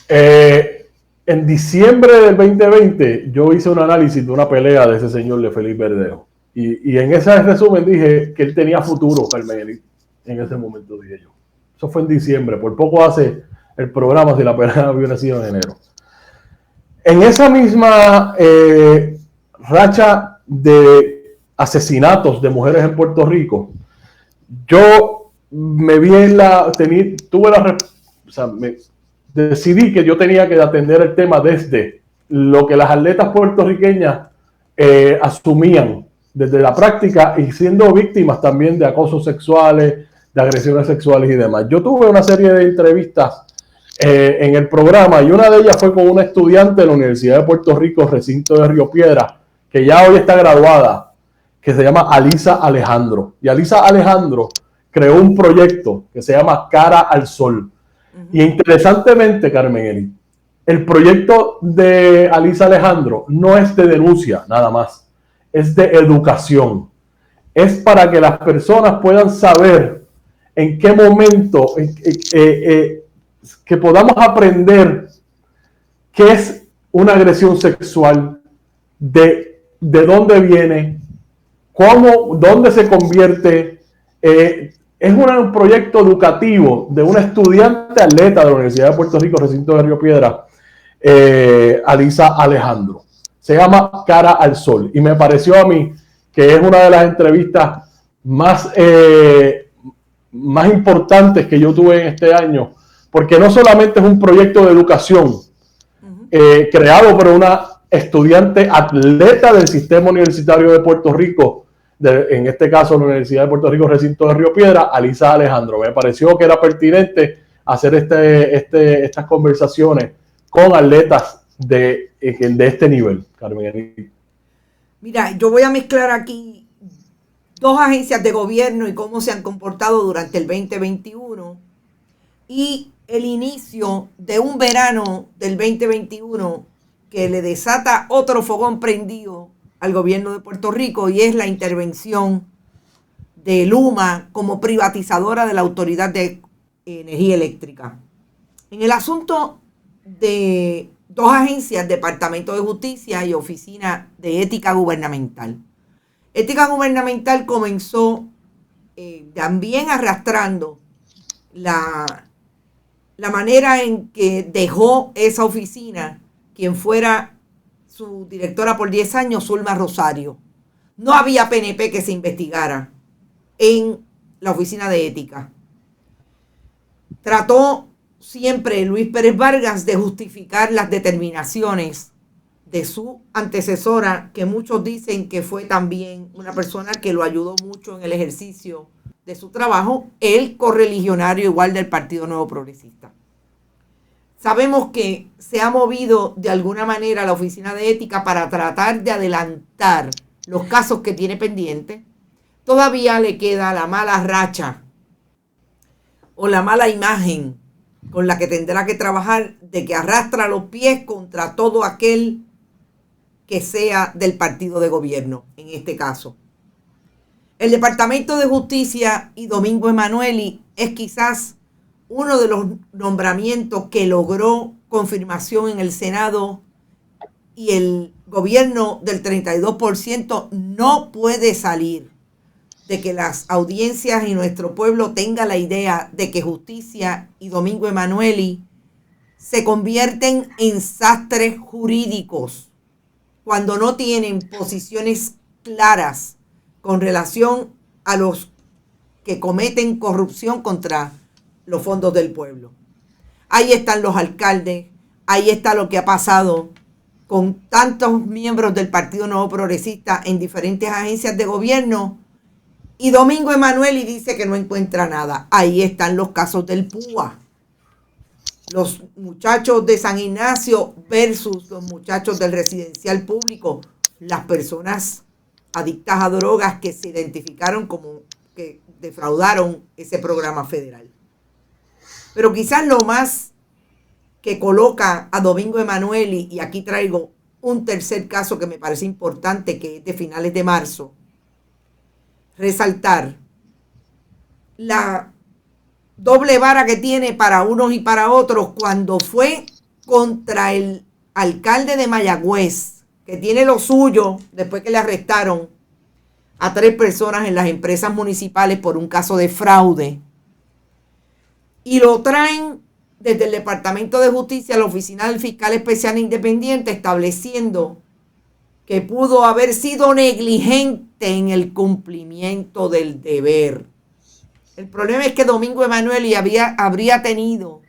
En diciembre del 2020 yo hice un análisis de una pelea de ese señor de Félix Verdejo. Y en ese resumen dije que él tenía futuro, Carmen. En ese momento dije yo. Eso fue en diciembre. Por poco hace el programa si la pelea hubiera sido en enero. En esa misma racha de asesinatos de mujeres en Puerto Rico, yo me vi decidí que yo tenía que atender el tema desde lo que las atletas puertorriqueñas asumían desde la práctica y siendo víctimas también de acosos sexuales, de agresiones sexuales y demás. Yo tuve una serie de entrevistas en el programa y una de ellas fue con una estudiante de la Universidad de Puerto Rico, recinto de Río Piedras, que ya hoy está graduada, que se llama Alisa Alejandro. Y Alisa Alejandro creó un proyecto que se llama Cara al Sol. Y interesantemente, Carmen Eli, el proyecto de Alisa Alejandro no es de denuncia nada más, es de educación. Es para que las personas puedan saber en qué momento, que podamos aprender qué es una agresión sexual, de dónde viene, dónde se convierte. Es un proyecto educativo de una estudiante atleta de la Universidad de Puerto Rico, recinto de Río Piedras, Alisa Alejandro. Se llama Cara al Sol. Y me pareció a mí que es una de las entrevistas más importantes que yo tuve en este año, porque no solamente es un proyecto de educación creado por una estudiante atleta del sistema universitario de Puerto Rico, en este caso la Universidad de Puerto Rico, recinto de Río Piedra, Alisa Alejandro. Me pareció que era pertinente hacer estas conversaciones con atletas de este nivel, Carmen. Mira, yo voy a mezclar aquí dos agencias de gobierno y cómo se han comportado durante el 2021 y el inicio de un verano del 2021 que le desata otro fogón prendido al gobierno de Puerto Rico, y es la intervención de Luma como privatizadora de la Autoridad de Energía Eléctrica. En el asunto de dos agencias, Departamento de Justicia y Oficina de Ética Gubernamental. Ética Gubernamental comenzó también arrastrando la manera en que dejó esa oficina quien fuera su directora por 10 años, Zulma Rosario. No había PNP que se investigara en la oficina de ética. Trató siempre Luis Pérez Vargas de justificar las determinaciones de su antecesora, que muchos dicen que fue también una persona que lo ayudó mucho en el ejercicio de su trabajo, el correligionario igual del Partido Nuevo Progresista. Sabemos que se ha movido de alguna manera la oficina de ética para tratar de adelantar los casos que tiene pendientes, todavía le queda la mala racha o la mala imagen con la que tendrá que trabajar de que arrastra los pies contra todo aquel que sea del partido de gobierno, en este caso. El Departamento de Justicia y Domingo Emanueli es quizás uno de los nombramientos que logró confirmación en el Senado, y el gobierno del 32% no puede salir de que las audiencias y nuestro pueblo tenga la idea de que Justicia y Domingo Emanueli se convierten en sastres jurídicos cuando no tienen posiciones claras con relación a los que cometen corrupción contra los fondos del pueblo. Ahí están los alcaldes, ahí está lo que ha pasado con tantos miembros del Partido Nuevo Progresista en diferentes agencias de gobierno, y Domingo Emanueli dice que no encuentra nada. Ahí están los casos del PUA, los muchachos de San Ignacio versus los muchachos del residencial público, las personas adictas a drogas que se identificaron como que defraudaron ese programa federal. Pero quizás lo más que coloca a Domingo Emanueli, y aquí traigo un tercer caso que me parece importante, que es de finales de marzo, resaltar la doble vara que tiene para unos y para otros cuando fue contra el alcalde de Mayagüez, que tiene lo suyo después que le arrestaron a 3 personas en las empresas municipales por un caso de fraude, y lo traen desde el Departamento de Justicia a la Oficina del Fiscal Especial Independiente, estableciendo que pudo haber sido negligente en el cumplimiento del deber. El problema es que Domingo Emanueli habría tenido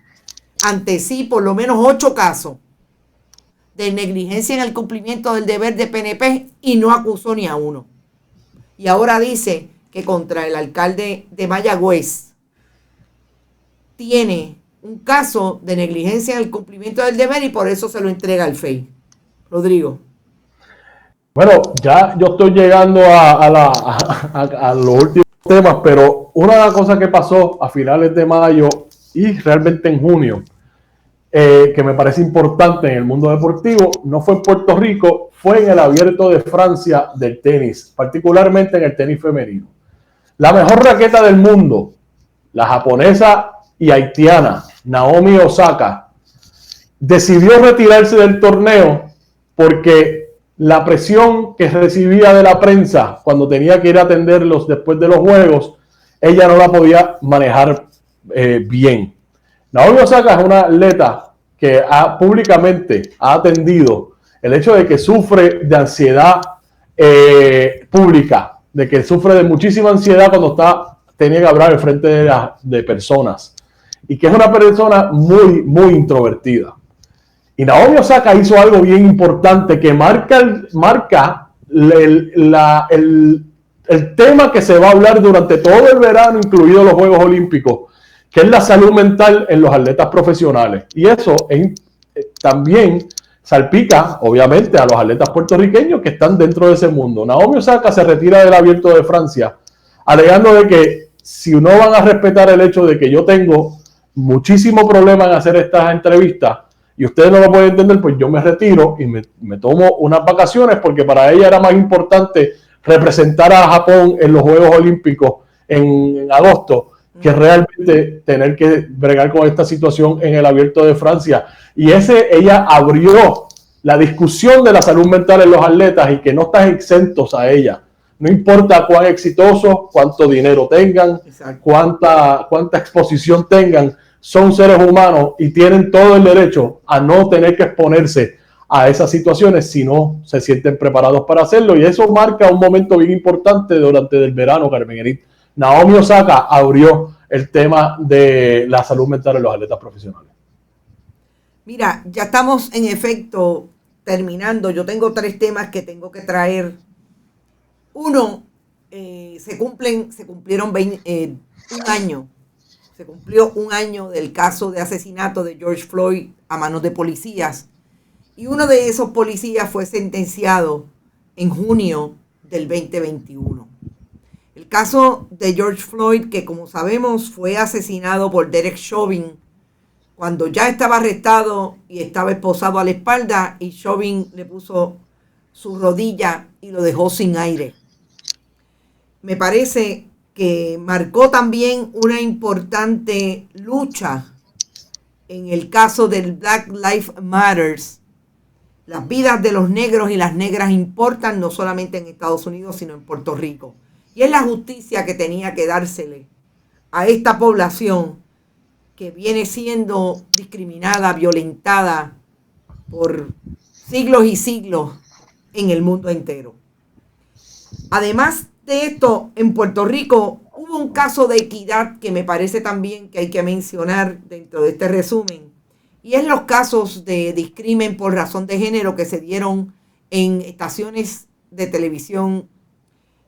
ante sí por lo menos 8 casos de negligencia en el cumplimiento del deber de PNP y no acusó ni a uno. Y ahora dice que contra el alcalde de Mayagüez tiene un caso de negligencia en el cumplimiento del deber y por eso se lo entrega al FEI. Rodrigo. Bueno, ya yo estoy llegando a los últimos temas, pero una de las cosas que pasó a finales de mayo y realmente en junio, que me parece importante en el mundo deportivo, no fue en Puerto Rico, fue en el Abierto de Francia del tenis, particularmente en el tenis femenino. La mejor raqueta del mundo, la japonesa y haitiana Naomi Osaka, decidió retirarse del torneo porque la presión que recibía de la prensa cuando tenía que ir a atenderlos después de los juegos, ella no la podía manejar bien. Naomi Osaka es una atleta que públicamente ha atendido el hecho de que sufre de ansiedad pública, de que sufre de muchísima ansiedad cuando tenía que hablar en frente de personas, y que es una persona muy, muy introvertida. Y Naomi Osaka hizo algo bien importante que marca el tema que se va a hablar durante todo el verano, incluidos los Juegos Olímpicos, que es la salud mental en los atletas profesionales. Y eso también salpica, obviamente, a los atletas puertorriqueños que están dentro de ese mundo. Naomi Osaka se retira del Abierto de Francia, alegando de que si no van a respetar el hecho de que yo tengo muchísimo problema en hacer estas entrevistas y ustedes no lo pueden entender, pues yo me retiro y me tomo unas vacaciones, porque para ella era más importante representar a Japón en los Juegos Olímpicos en agosto que realmente tener que bregar con esta situación en el Abierto de Francia. Y ella abrió la discusión de la salud mental en los atletas y que no están exentos a ella. No importa cuán exitosos, cuánto dinero tengan, cuánta exposición tengan, son seres humanos y tienen todo el derecho a no tener que exponerse a esas situaciones si no se sienten preparados para hacerlo. Y eso marca un momento bien importante durante el verano, Carmen Enid. Naomi Osaka abrió el tema de la salud mental en los atletas profesionales. Mira, ya estamos en efecto terminando. Yo tengo 3 temas que tengo que traer. Uno, se cumplieron un año. Se cumplió un año del caso de asesinato de George Floyd a manos de policías. Y uno de esos policías fue sentenciado en junio del 2021. El caso de George Floyd, que como sabemos fue asesinado por Derek Chauvin cuando ya estaba arrestado y estaba esposado a la espalda, y Chauvin le puso su rodilla y lo dejó sin aire. Me parece que marcó también una importante lucha en el caso del Black Lives Matter. Las vidas de los negros y las negras importan no solamente en Estados Unidos, sino en Puerto Rico. Y es la justicia que tenía que dársele a esta población que viene siendo discriminada, violentada por siglos y siglos en el mundo entero. Además de esto, en Puerto Rico hubo un caso de equidad que me parece también que hay que mencionar dentro de este resumen, y es los casos de discrimen por razón de género que se dieron en estaciones de televisión,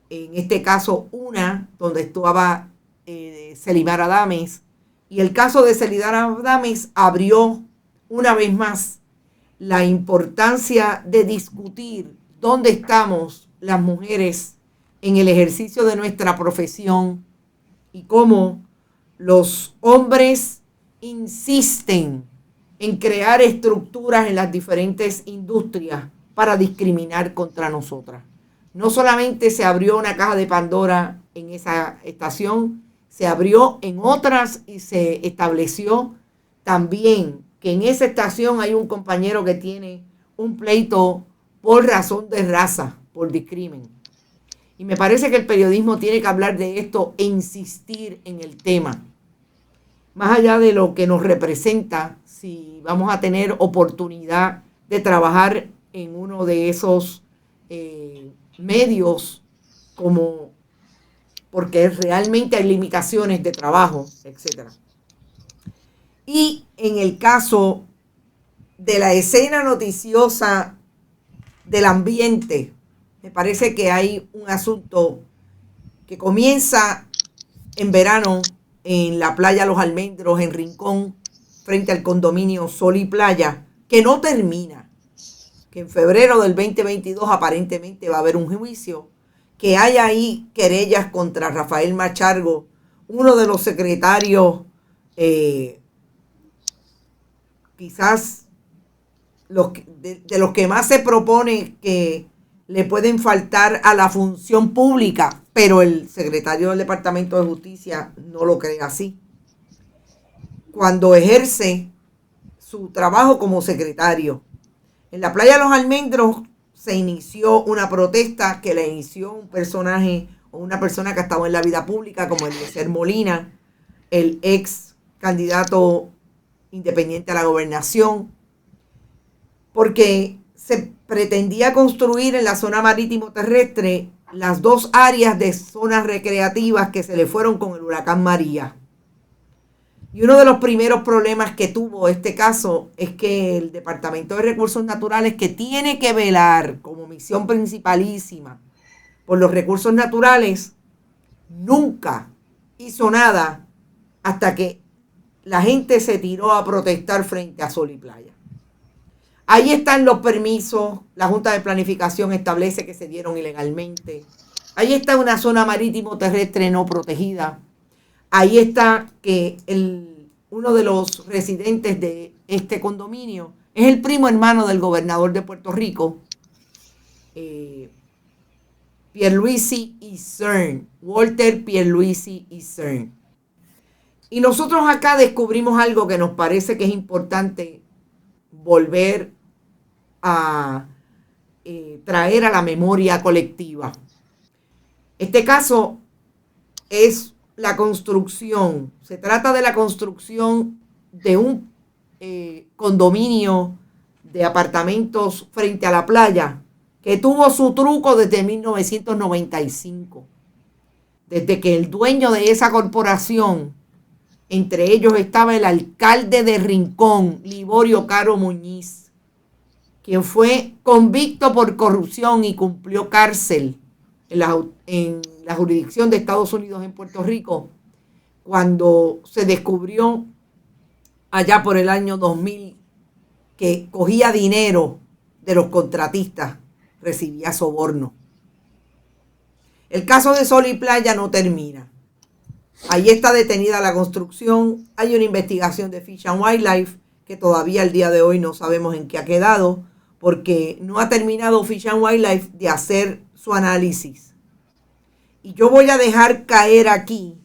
en este caso una donde estaba Celimar Adames, y el caso de Celimar Adames abrió una vez más la importancia de discutir dónde estamos las mujeres en el ejercicio de nuestra profesión y cómo los hombres insisten en crear estructuras en las diferentes industrias para discriminar contra nosotras. No solamente se abrió una caja de Pandora en esa estación, se abrió en otras y se estableció también que en esa estación hay un compañero que tiene un pleito por razón de raza, por discrimen. Y me parece que el periodismo tiene que hablar de esto e insistir en el tema. Más allá de lo que nos representa, si vamos a tener oportunidad de trabajar en uno de esos medios, como porque realmente hay limitaciones de trabajo, etc. Y en el caso de la escena noticiosa del ambiente, me parece que hay un asunto que comienza en verano en la playa Los Almendros, en Rincón, frente al condominio Sol y Playa, que no termina, que en febrero del 2022 aparentemente va a haber un juicio, que hay ahí querellas contra Rafael Machargo, uno de los secretarios, quizás de los que más se propone que le pueden faltar a la función pública, pero el secretario del Departamento de Justicia no lo cree así. Cuando ejerce su trabajo como secretario. En la playa Los Almendros se inició una protesta que la inició un personaje o una persona que ha estado en la vida pública como Eliezer Molina, el ex candidato independiente a la gobernación, porque se pretendía construir en la zona marítimo terrestre las dos áreas de zonas recreativas que se le fueron con el huracán María. Y uno de los primeros problemas que tuvo este caso es que el Departamento de Recursos Naturales, que tiene que velar como misión principalísima por los recursos naturales, nunca hizo nada hasta que la gente se tiró a protestar frente a Sol y Playa. Ahí están los permisos, la Junta de Planificación establece que se dieron ilegalmente. Ahí está una zona marítimo terrestre no protegida. Ahí está que uno de los residentes de este condominio es el primo hermano del gobernador de Puerto Rico, Pierluisi Isern, Walter Pierluisi Isern. Y nosotros acá descubrimos algo que nos parece que es importante volver a traer a la memoria colectiva. Este caso es la construcción, se trata de la construcción de un condominio de apartamentos frente a la playa que tuvo su truco desde 1995, desde que el dueño de esa corporación, entre ellos estaba el alcalde de Rincón, Liborio Caro Muñiz, quien fue convicto por corrupción y cumplió cárcel en la jurisdicción de Estados Unidos en Puerto Rico, cuando se descubrió allá por el año 2000 que cogía dinero de los contratistas, recibía soborno. El caso de Sol y Playa no termina. Ahí está detenida la construcción. Hay una investigación de Fish and Wildlife que todavía al día de hoy no sabemos en qué ha quedado, porque no ha terminado Fish and Wildlife de hacer su análisis. Y yo voy a dejar caer aquí,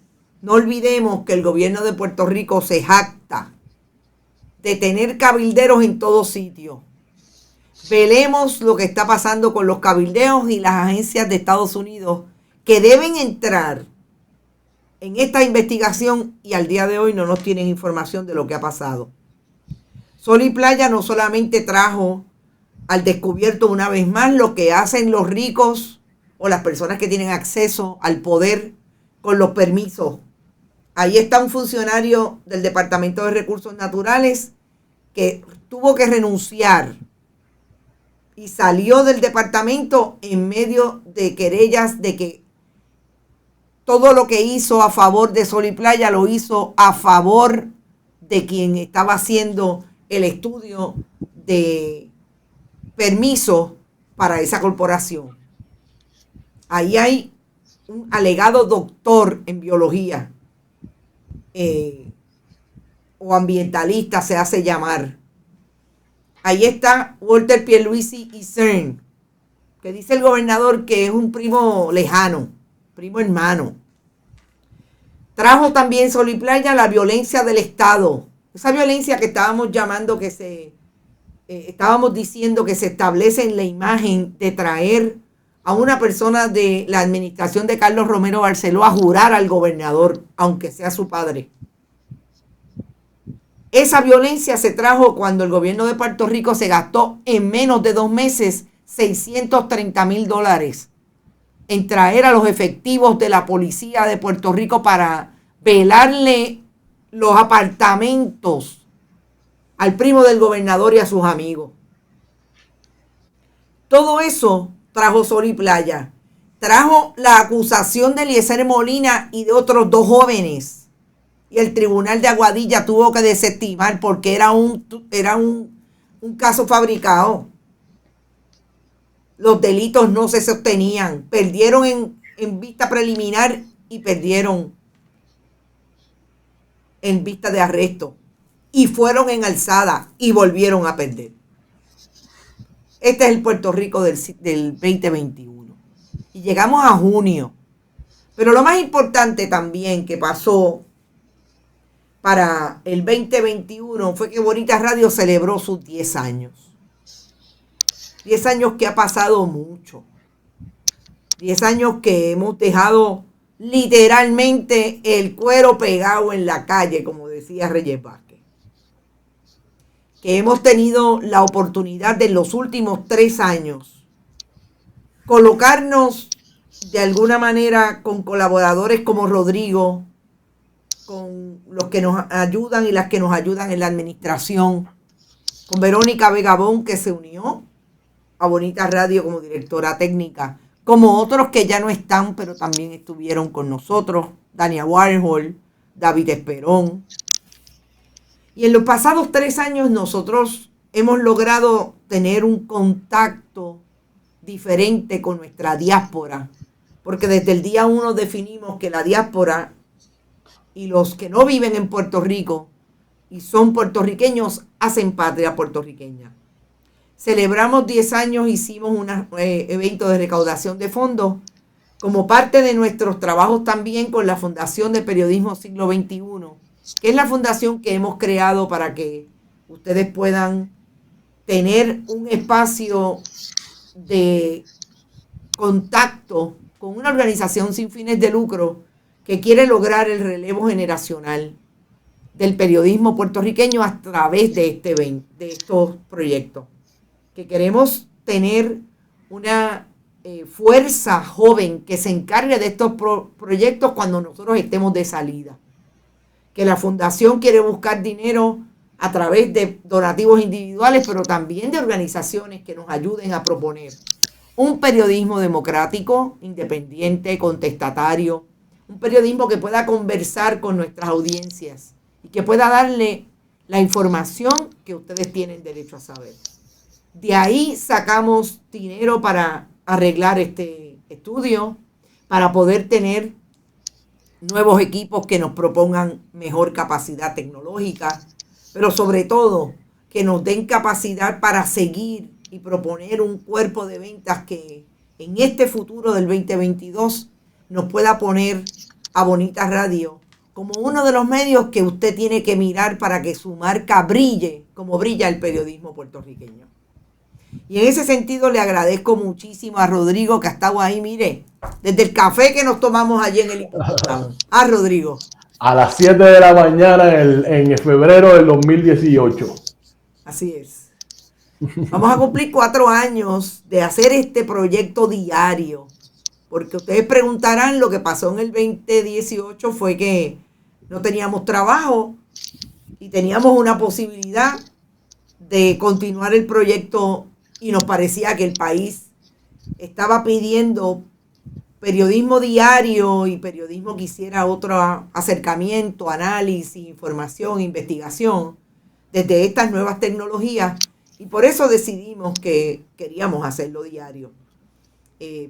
no olvidemos que el gobierno de Puerto Rico se jacta de tener cabilderos en todo sitio. Velemos lo que está pasando con los cabildeos y las agencias de Estados Unidos que deben entrar en esta investigación y al día de hoy no nos tienen información de lo que ha pasado. Sol y Playa no solamente trajo al descubierto una vez más lo que hacen los ricos o las personas que tienen acceso al poder con los permisos. Ahí está un funcionario del Departamento de Recursos Naturales que tuvo que renunciar y salió del departamento en medio de querellas de que todo lo que hizo a favor de Sol y Playa lo hizo a favor de quien estaba haciendo el estudio de permiso para esa corporación. Ahí hay un alegado doctor en biología o ambientalista se hace llamar. Ahí está Walter Pierluisi y CERN, que dice el gobernador que es un primo lejano, primo hermano. Trajo también Sol y Playa la violencia del Estado. Esa violencia que estábamos llamando estábamos diciendo que se establece en la imagen de traer a una persona de la administración de Carlos Romero Barceló a jurar al gobernador, aunque sea su padre. Esa violencia se trajo cuando el gobierno de Puerto Rico se gastó en menos de 2 meses $630,000 en traer a los efectivos de la policía de Puerto Rico para velarle los apartamentos al primo del gobernador y a sus amigos. Todo eso trajo Sol y Playa. Trajo la acusación de Eliezer Molina y de otros 2 jóvenes. Y el tribunal de Aguadilla tuvo que desestimar porque era un caso fabricado. Los delitos no se sostenían. Perdieron en vista preliminar y perdieron en vista de arresto. Y fueron en alzada y volvieron a perder. Este es el Puerto Rico del 2021. Y llegamos a junio. Pero lo más importante también que pasó para el 2021 fue que Bonita Radio celebró sus 10 años. 10 años que ha pasado mucho. 10 años que hemos dejado literalmente el cuero pegado en la calle, como decía Reyes Vázquez. Que hemos tenido la oportunidad de en los últimos 3 años colocarnos de alguna manera con colaboradores como Rodrigo, con los que nos ayudan y las que nos ayudan en la administración, con Verónica Vegabón, que se unió a Bonita Radio como directora técnica, como otros que ya no están, pero también estuvieron con nosotros, Dania Warhol, David Esperón. Y en los pasados 3 años nosotros hemos logrado tener un contacto diferente con nuestra diáspora, porque desde el día 1 definimos que la diáspora y los que no viven en Puerto Rico y son puertorriqueños hacen patria puertorriqueña. Celebramos 10 años, hicimos un evento de recaudación de fondos como parte de nuestros trabajos también con la Fundación de Periodismo Siglo XXI, que es la fundación que hemos creado para que ustedes puedan tener un espacio de contacto con una organización sin fines de lucro que quiere lograr el relevo generacional del periodismo puertorriqueño a través de estos proyectos. Que queremos tener una fuerza joven que se encargue de estos proyectos cuando nosotros estemos de salida. Que la fundación quiere buscar dinero a través de donativos individuales, pero también de organizaciones que nos ayuden a proponer un periodismo democrático, independiente, contestatario, un periodismo que pueda conversar con nuestras audiencias y que pueda darle la información que ustedes tienen derecho a saber. De ahí sacamos dinero para arreglar este estudio, para poder tener nuevos equipos que nos propongan mejor capacidad tecnológica, pero sobre todo que nos den capacidad para seguir y proponer un cuerpo de ventas que en este futuro del 2022 nos pueda poner a Bonita Radio como uno de los medios que usted tiene que mirar para que su marca brille como brilla el periodismo puertorriqueño. Y en ese sentido le agradezco muchísimo a Rodrigo que ha estado ahí, mire, desde el café que nos tomamos allí en el hipódromo. Ah, Rodrigo. A las 7 de la mañana en febrero del 2018. Así es. Vamos a cumplir 4 años de hacer este proyecto diario. Porque ustedes preguntarán, lo que pasó en el 2018 fue que no teníamos trabajo y teníamos una posibilidad de continuar el proyecto y nos parecía que el país estaba pidiendo periodismo diario y periodismo que hiciera otro acercamiento, análisis, información, investigación desde estas nuevas tecnologías, y por eso decidimos que queríamos hacerlo diario,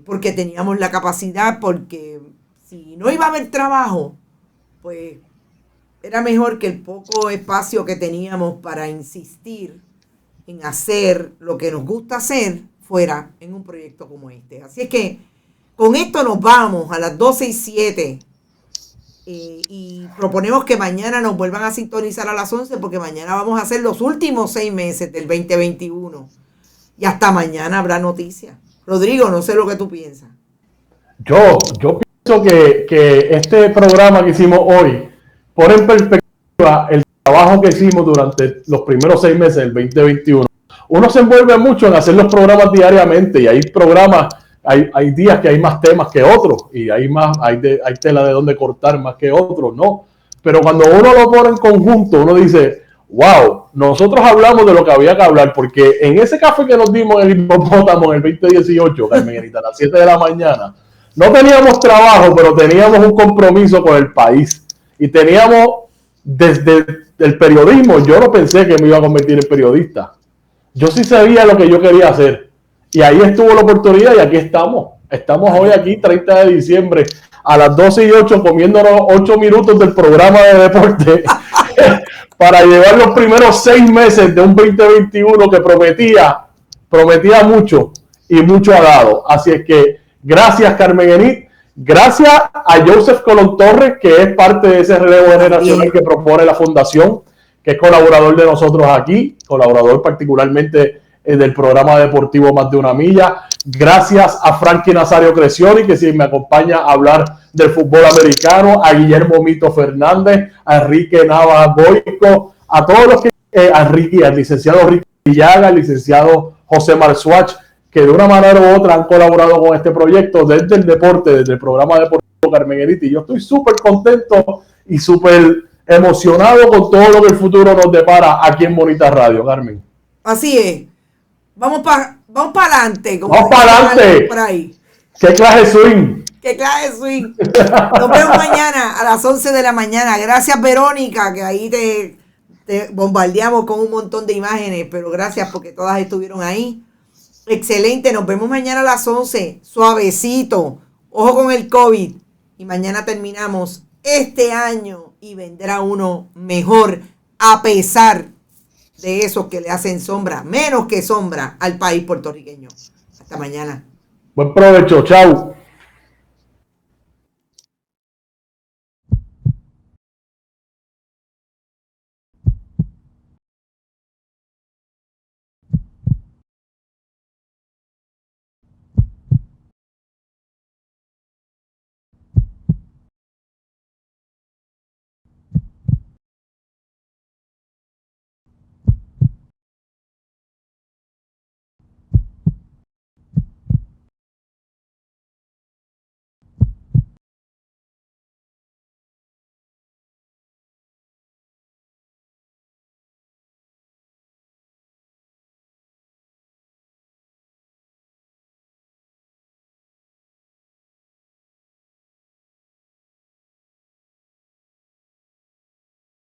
porque teníamos la capacidad, porque si no iba a haber trabajo, pues era mejor que el poco espacio que teníamos para insistir en hacer lo que nos gusta hacer fuera en un proyecto como este. Así es que con esto nos vamos a las 12:07 y proponemos que mañana nos vuelvan a sintonizar a las 11 porque mañana vamos a hacer los últimos 6 meses del 2021 y hasta mañana habrá noticias. Rodrigo, no sé lo que tú piensas. Yo pienso que este programa que hicimos hoy pone en perspectiva el trabajo que hicimos durante los primeros 6 meses del 2021. Uno se envuelve mucho en hacer los programas diariamente y hay programas, hay días que hay más temas que otros y hay tela de donde cortar más que otros, ¿no? Pero cuando uno lo pone en conjunto, uno dice, wow, nosotros hablamos de lo que había que hablar, porque en ese café que nos dimos en el hipopótamo en el 2018, Carmenita, a las 7 de la mañana, no teníamos trabajo, pero teníamos un compromiso con el país y teníamos desde el periodismo. Yo no pensé que me iba a convertir en periodista. Yo sí sabía lo que yo quería hacer. Y ahí estuvo la oportunidad y aquí estamos. Estamos hoy aquí, 30 de diciembre, a las 12:08, comiéndonos 8 minutos del programa de deporte para llevar los primeros 6 meses de un 2021 que prometía mucho y mucho ha dado. Así es que gracias, Carmen Enid. Gracias a Joseph Colón Torres, que es parte de ese relevo generacional que propone la Fundación, que es colaborador de nosotros aquí, colaborador particularmente del programa deportivo Más de una Milla. Gracias a Frankie Nazario Crescioni, que sí me acompaña a hablar del fútbol americano, a Guillermo Mito Fernández, a Enrique Navas Boico, a todos los que, al licenciado Ricky Villaga, al licenciado José Marzuach, que de una manera u otra han colaborado con este proyecto desde el deporte, desde el programa deportivo Carmen Enid. Y yo estoy súper contento y súper emocionado con todo lo que el futuro nos depara aquí en Bonita Radio, Carmen. Así es. Vamos para adelante. Vamos para adelante. Por ahí. ¿Qué clase de swing? ¿Qué clase de swing? Nos vemos mañana a las 11 de la mañana. Gracias, Verónica, que ahí te bombardeamos con un montón de imágenes, pero gracias porque todas estuvieron ahí. Excelente, nos vemos mañana a las 11. Suavecito. Ojo con el COVID. Y mañana terminamos este año y vendrá uno mejor a pesar de esos que le hacen sombra, menos que sombra al país puertorriqueño. Hasta mañana. Buen provecho, chao.